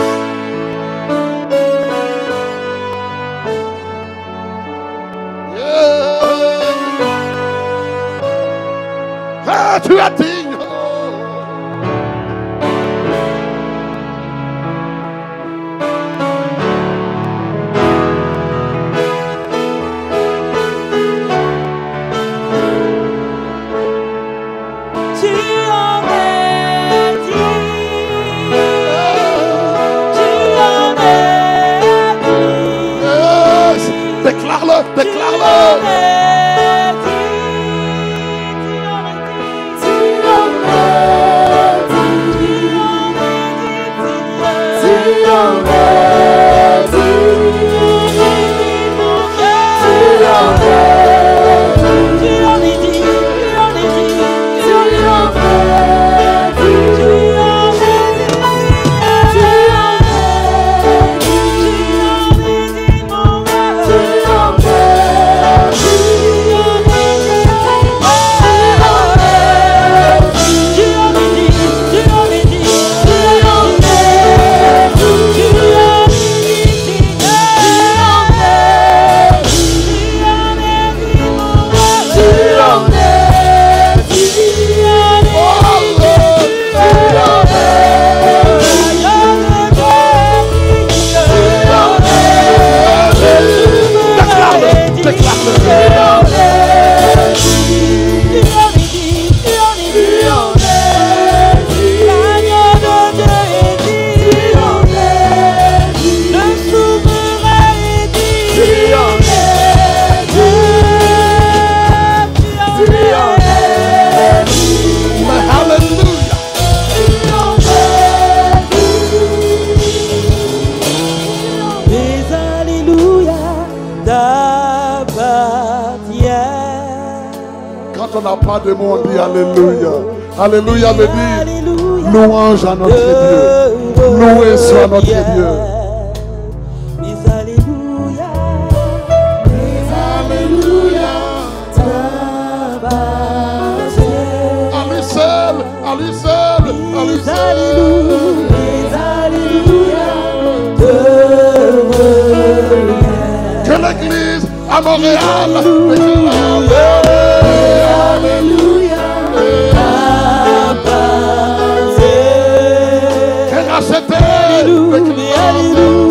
Ah, tu es digne. Déclare-le, déclare-le. pas de mots, on dit Alléluia. Alléluia veut dire louange à notre Dieu. Loué soit notre Dieu. Que l'église à Montréal déclare Alléluia. Que racheté Alléluia.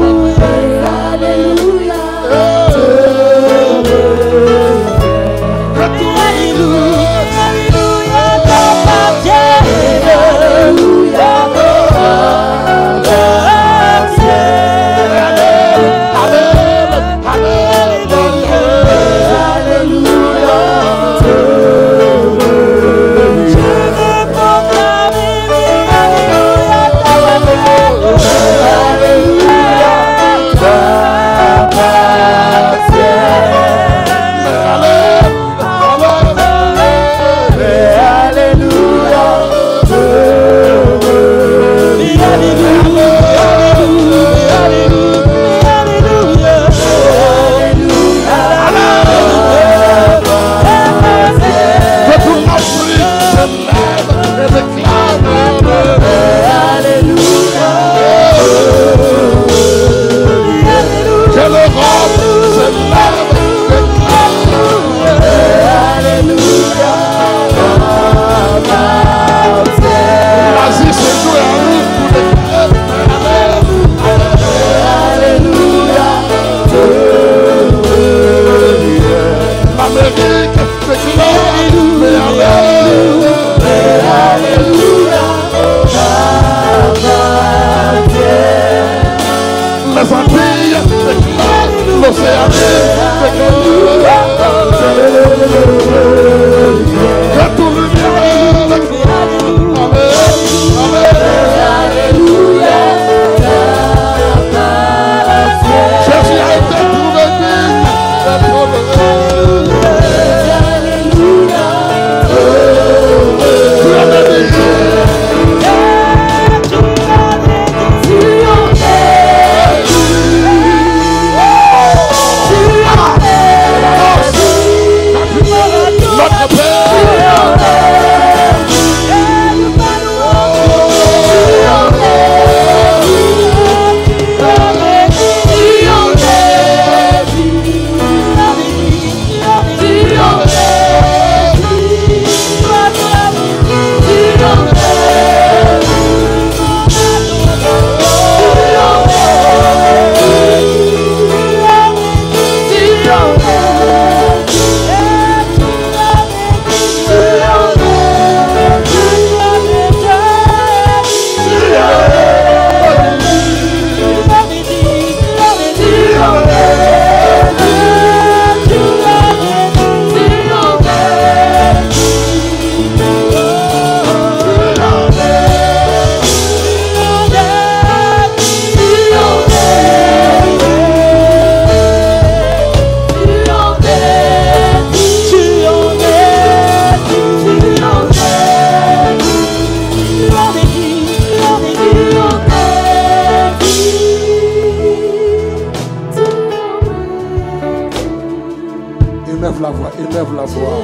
Élève la voix.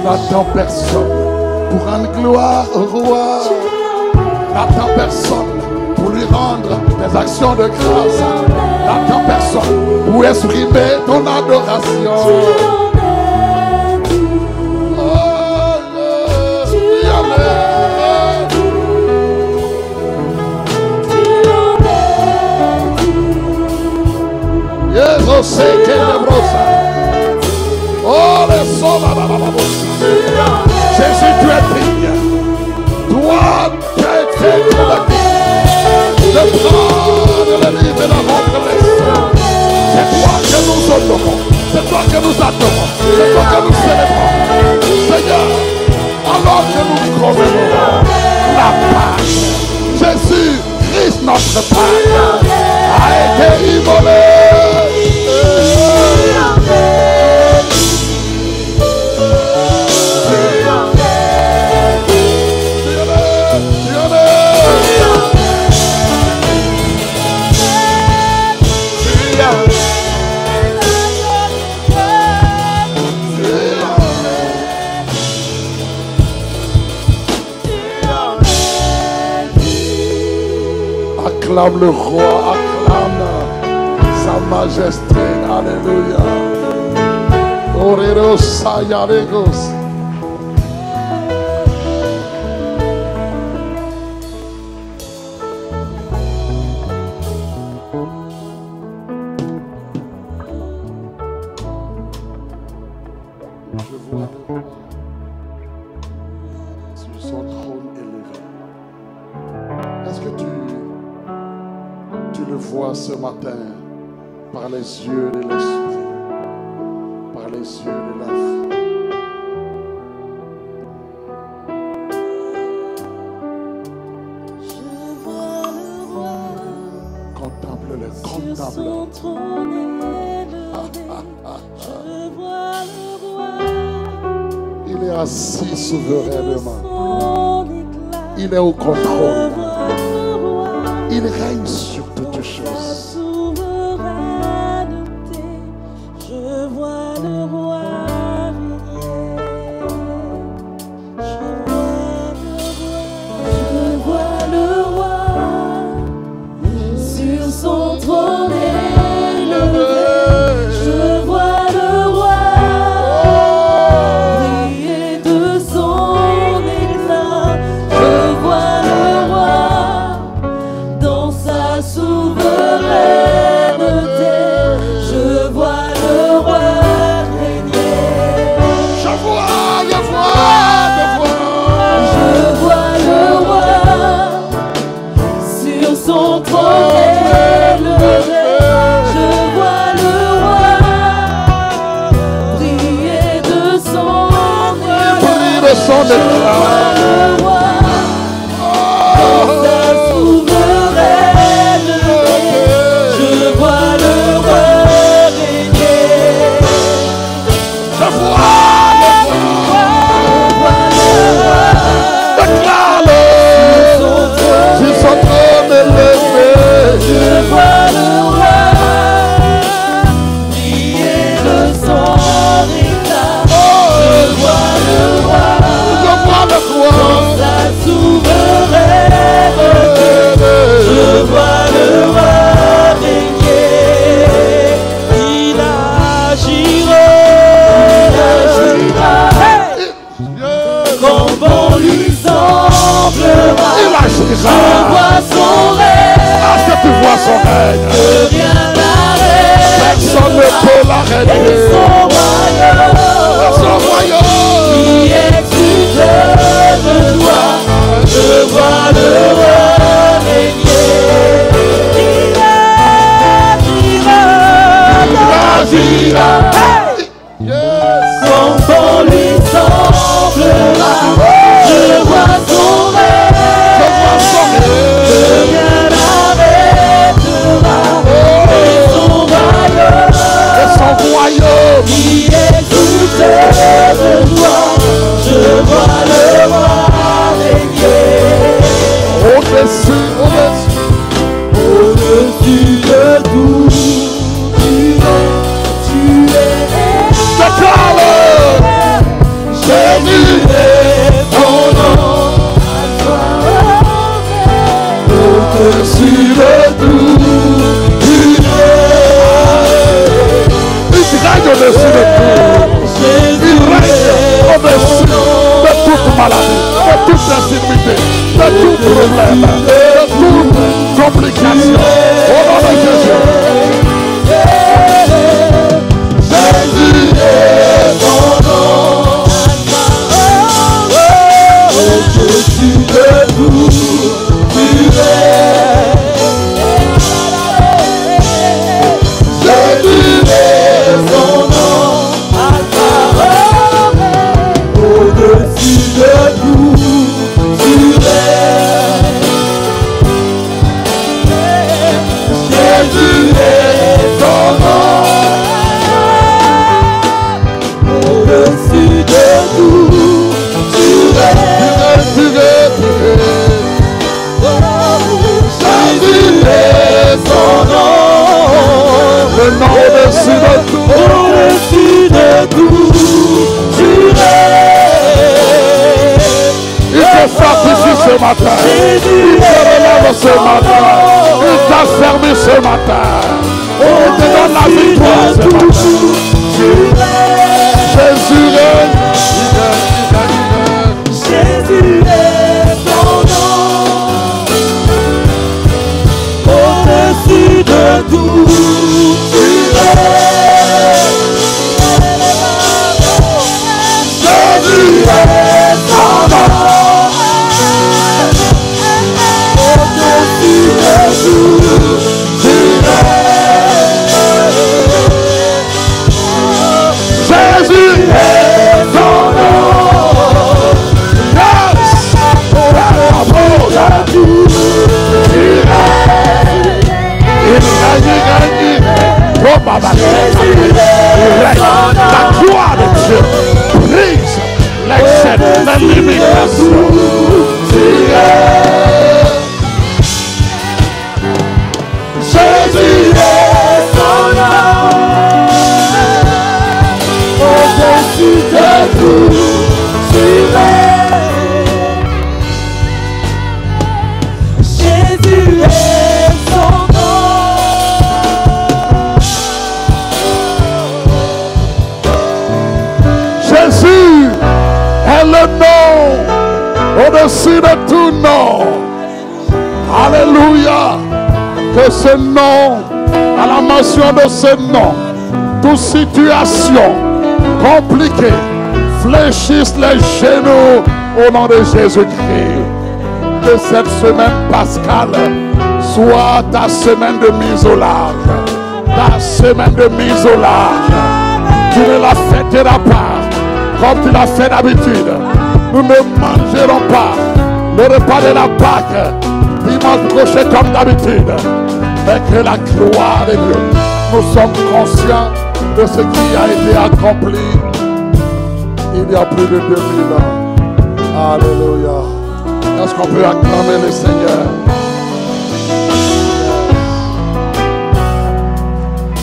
N'attends personne pour rendre gloire au roi. N'attends personne pour lui rendre des actions de grâce. N'attends personne pour exprimer ton adoration. Je sais que le brosa. Oh, le sol, Jésus, tu es digne. Toi, tu as été de prendre le livre et de rendre les sons. C'est toi que nous honorons. C'est toi que nous adorons. C'est toi que nous célébrons. Seigneur, alors que nous commémorons la Pâque, Jésus, Christ, notre Pâque, a été immolé. Acclame le roi, acclame sa majesté. Alléluia. Oreros Sayalegos. Je vois le roi sur son trône élevé. Est-ce que tu le vois ce matin par les yeux de l'esprit, par les yeux de la foi? Je vois le roi Contemple-le, sur contemple-le. son trône élevé. Je vois le roi. Il est assis souverainement. Son éclat. Il est au Je contrôle. vois le roi. Il règne sur toutes Sa choses. souveraineté. Je vois le roi régner. Je vois le roi sur son trône élevé. Je vois le roi briller de son éclat. Je vois le roi dans sa souveraineté. Je vois le roi régner. Je vois, Je vois le roi sur son trône élevé. Je vois le roi briller de son éclat. Brille de son Je vois éclat. le roi dans sa souveraineté. Je vois le roi régner. Je vois, déclare-le sur son trône élevé. Je vois le roi briller de son éclat. Je vois le roi Je vois le roi. dans sa souveraineté. Je vois le roi régner. Il agira quand bon lui semblera. Il Je agira. vois son règne. Est-ce que tu vois son règne? Que rien n'arrête. Personne ne peut Et l'arrêter. son royaume Son royaume. qui exulte de joie. Je vois le roi régner. Il agira. Yes. Quand bon lui semblera. Je vois son règne. Je vois son Que règne. rien n'arrêtera. Et son royaume Et son royaume. qui exulte de joie. Je vois le roi régner. Au-dessus, au-dessus. Au-dessus de tout, tu es. Déclare-le. Jésus est ton nom. Au-dessus de tout. Il règne au-dessus de tout. Il règne au-dessus de toute maladie, de toute infirmité, de tout problème, de toute complication. Au nom de Jésus. Jésus est ton nom. Au-dessus de tout, tu es. Jésus est ton nom. Au-dessus de tout, tu es. ce matin. Il te relève ce matin. Il t'a servi ce matin. Il te donne la victoire ce matin. Jésus règne. Jésus est ton nom. Au-dessus de tout, tu es. Jésus est ton nom. Au-dessus de tout, tu es. Jésus est ton nom. Yes. La gloire de Dieu brise les limitations. Jésus est ton nom. Au-dessus de tout, tu es. Jésus est ton Jésus est le nom au-dessus de tout nom. Alléluia. Que ce nom, à la mention de ce nom, toute situation compliquée fléchisse les genoux au nom de Jésus-Christ. Que cette semaine pascale soit ta semaine de mise au large. Ta semaine de mise au large. Tu ne la fêteras pas comme tu l'as fait d'habitude. Nous ne mangerons pas le repas de la Pâque dimanche prochain comme d'habitude. Mais que la gloire de Dieu, nous sommes conscients de ce qui a été accompli il y a plus de 2000 ans. Alléluia. Est-ce qu'on peut acclamer le Seigneur?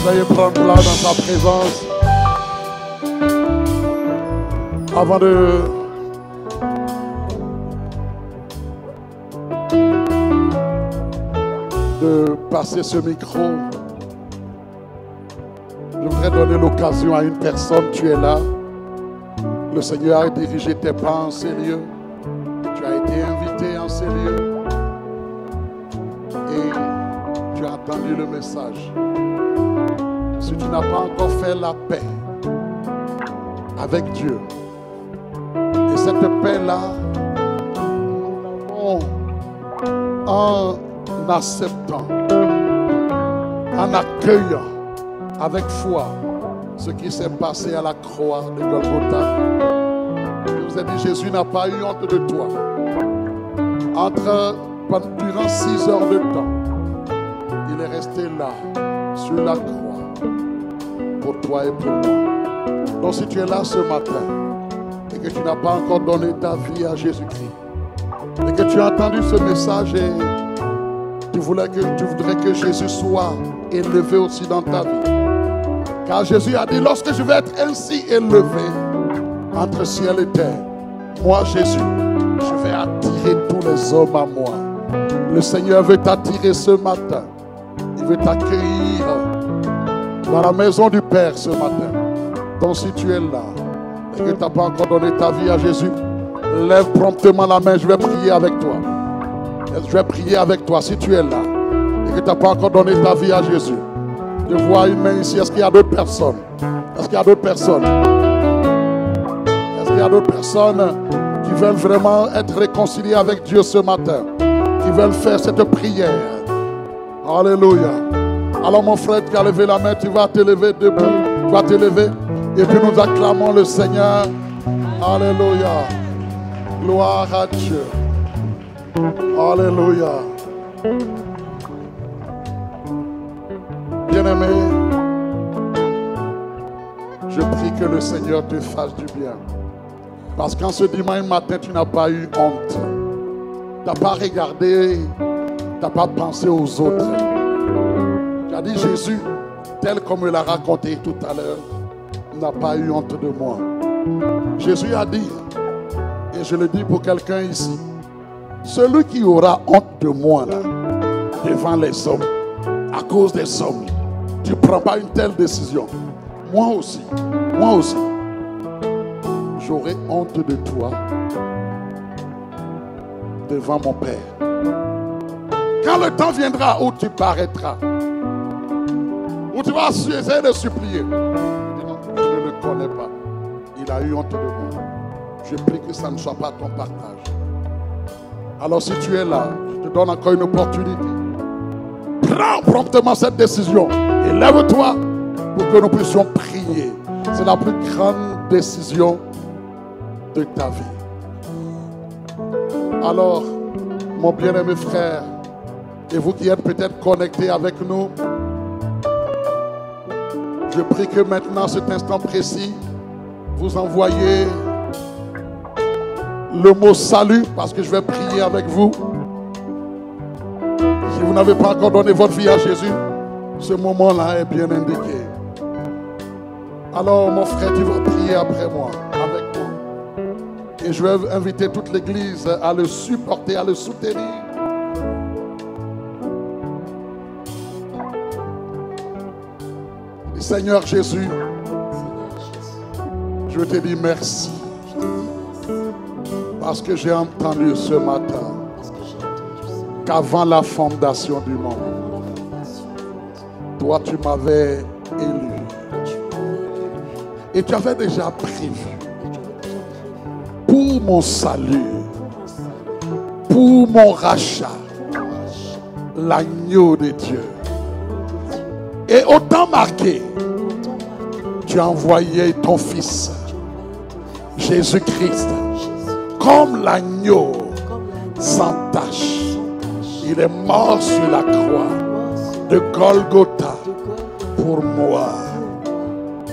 Veuillez prendre place dans sa présence. Avant de passer ce micro, je voudrais donner l'occasion à une personne. Tu es là. Le Seigneur a dirigé tes pas en ces lieux. Tu as été invité en ces lieux. Et tu as entendu le message. Si tu n'as pas encore fait la paix avec Dieu, et cette paix-là, nous l'avons en acceptant, en accueillant avec foi ce qui s'est passé à la croix de Golgotha. Je vous ai dit, Jésus n'a pas eu honte de toi. Durant 6 heures de temps, il est resté là, sur la croix, pour toi et pour moi. Donc si tu es là ce matin, et que tu n'as pas encore donné ta vie à Jésus-Christ, et que tu as entendu ce message et tu voudrais que Jésus soit élevé aussi dans ta vie. Car Jésus a dit, lorsque je vais être ainsi élevé entre ciel et terre, moi Jésus, je vais attirer tous les hommes à moi. Le Seigneur veut t'attirer ce matin. Il veut t'accueillir dans la maison du Père ce matin. Donc si tu es là et que tu n'as pas encore donné ta vie à Jésus, lève promptement la main, je vais prier avec toi. Je vais prier avec toi si tu es là et que tu n'as pas encore donné ta vie à Jésus. Je vois une main ici. Est-ce qu'il y a d'autres personnes? Est-ce qu'il y a d'autres personnes? Est-ce qu'il y a d'autres personnes qui veulent vraiment être réconciliées avec Dieu ce matin? Qui veulent faire cette prière? Alléluia. Alors mon frère qui a levé la main, tu vas te lever debout. Tu vas te lever et puis nous acclamons le Seigneur. Alléluia. Gloire à Dieu. Alléluia. Bien-aimé, je prie que le Seigneur te fasse du bien. Parce qu'en ce dimanche matin, tu n'as pas eu honte. Tu n'as pas regardé, tu n'as pas pensé aux autres. Tu as dit, Jésus, tel comme il l'a raconté tout à l'heure, n'a pas eu honte de moi. Jésus a dit, et je le dis pour quelqu'un ici, Celui qui aura honte de moi là, devant les hommes, à cause des hommes, tu ne prends pas une telle décision. Moi aussi, j'aurai honte de toi devant mon Père. Quand le temps viendra où tu paraîtras, où tu vas essayer de supplier, je ne le connais pas. Il a eu honte de moi. Je prie que ça ne soit pas ton partage. Alors si tu es là, je te donne encore une opportunité. Prends promptement cette décision et lève-toi pour que nous puissions prier. C'est la plus grande décision de ta vie. Alors, mon bien-aimé frère, et vous qui êtes peut-être connectés avec nous, je prie que maintenant, cet instant précis, vous envoyez le mot salut, parce que je vais prier avec vous. Si vous n'avez pas encore donné votre vie à Jésus, ce moment-là est bien indiqué. Alors mon frère, tu vas prier après moi, avec moi. Et je vais inviter toute l'église à le supporter, à le soutenir. Seigneur Jésus, je te dis merci. Parce que j'ai entendu ce matin qu'avant la fondation du monde, toi tu m'avais élu. Et tu avais déjà prévu pour mon salut, pour mon rachat, l'agneau de Dieu. Et au temps marqué, tu as envoyé ton Fils, Jésus-Christ, comme l'agneau sans tache. Il est mort sur la croix de Golgotha pour moi.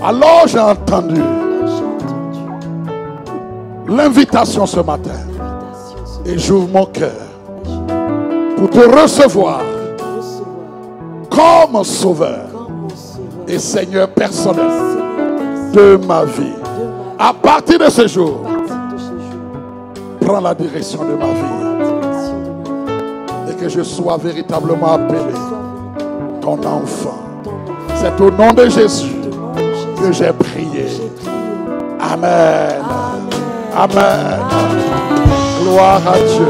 Alors j'ai entendu l'invitation ce matin et j'ouvre mon cœur pour te recevoir comme sauveur et Seigneur personnel de ma vie. À partir de ce jour, prends la direction de ma vie et que je sois véritablement appelé ton enfant. C'est au nom de Jésus que j'ai prié. Amen. Amen. Gloire à Dieu.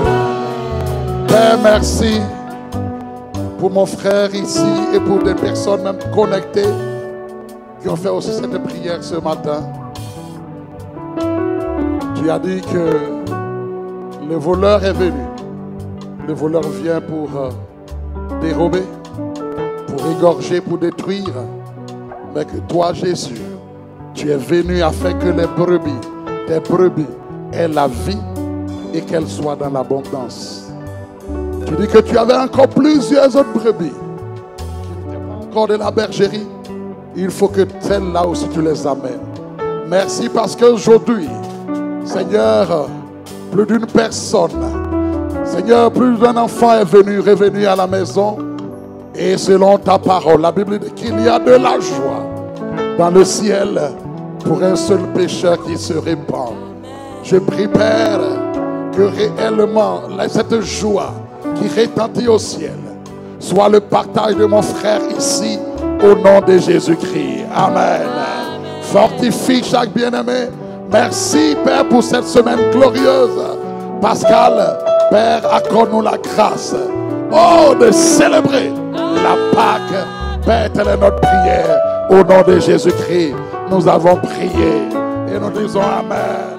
Père, merci pour mon frère ici et pour des personnes même connectées qui ont fait aussi cette prière ce matin. Tu as dit que le voleur est venu. Le voleur vient pour dérober, pour égorger, pour détruire. Mais que toi, Jésus, tu es venu afin que les brebis, tes brebis, aient la vie et qu'elles soient dans l'abondance. Tu dis que tu avais encore plusieurs autres brebis qui n'étaient pas encore de la bergerie. Il faut que celles-là aussi tu les amènes. Merci parce qu'aujourd'hui, Seigneur, plus d'une personne, Seigneur, plus d'un enfant est revenu à la maison. Et selon ta parole, la Bible dit qu'il y a de la joie dans le ciel pour un seul pécheur qui se répand. Je prie, Père, que réellement cette joie qui retentit au ciel soit le partage de mon frère ici au nom de Jésus-Christ. Amen. Fortifie chaque bien-aimé. Merci, Père, pour cette semaine glorieuse. Pascal, Père, accorde-nous la grâce, de célébrer la Pâque. Père, telle est notre prière. Au nom de Jésus-Christ, nous avons prié et nous disons Amen.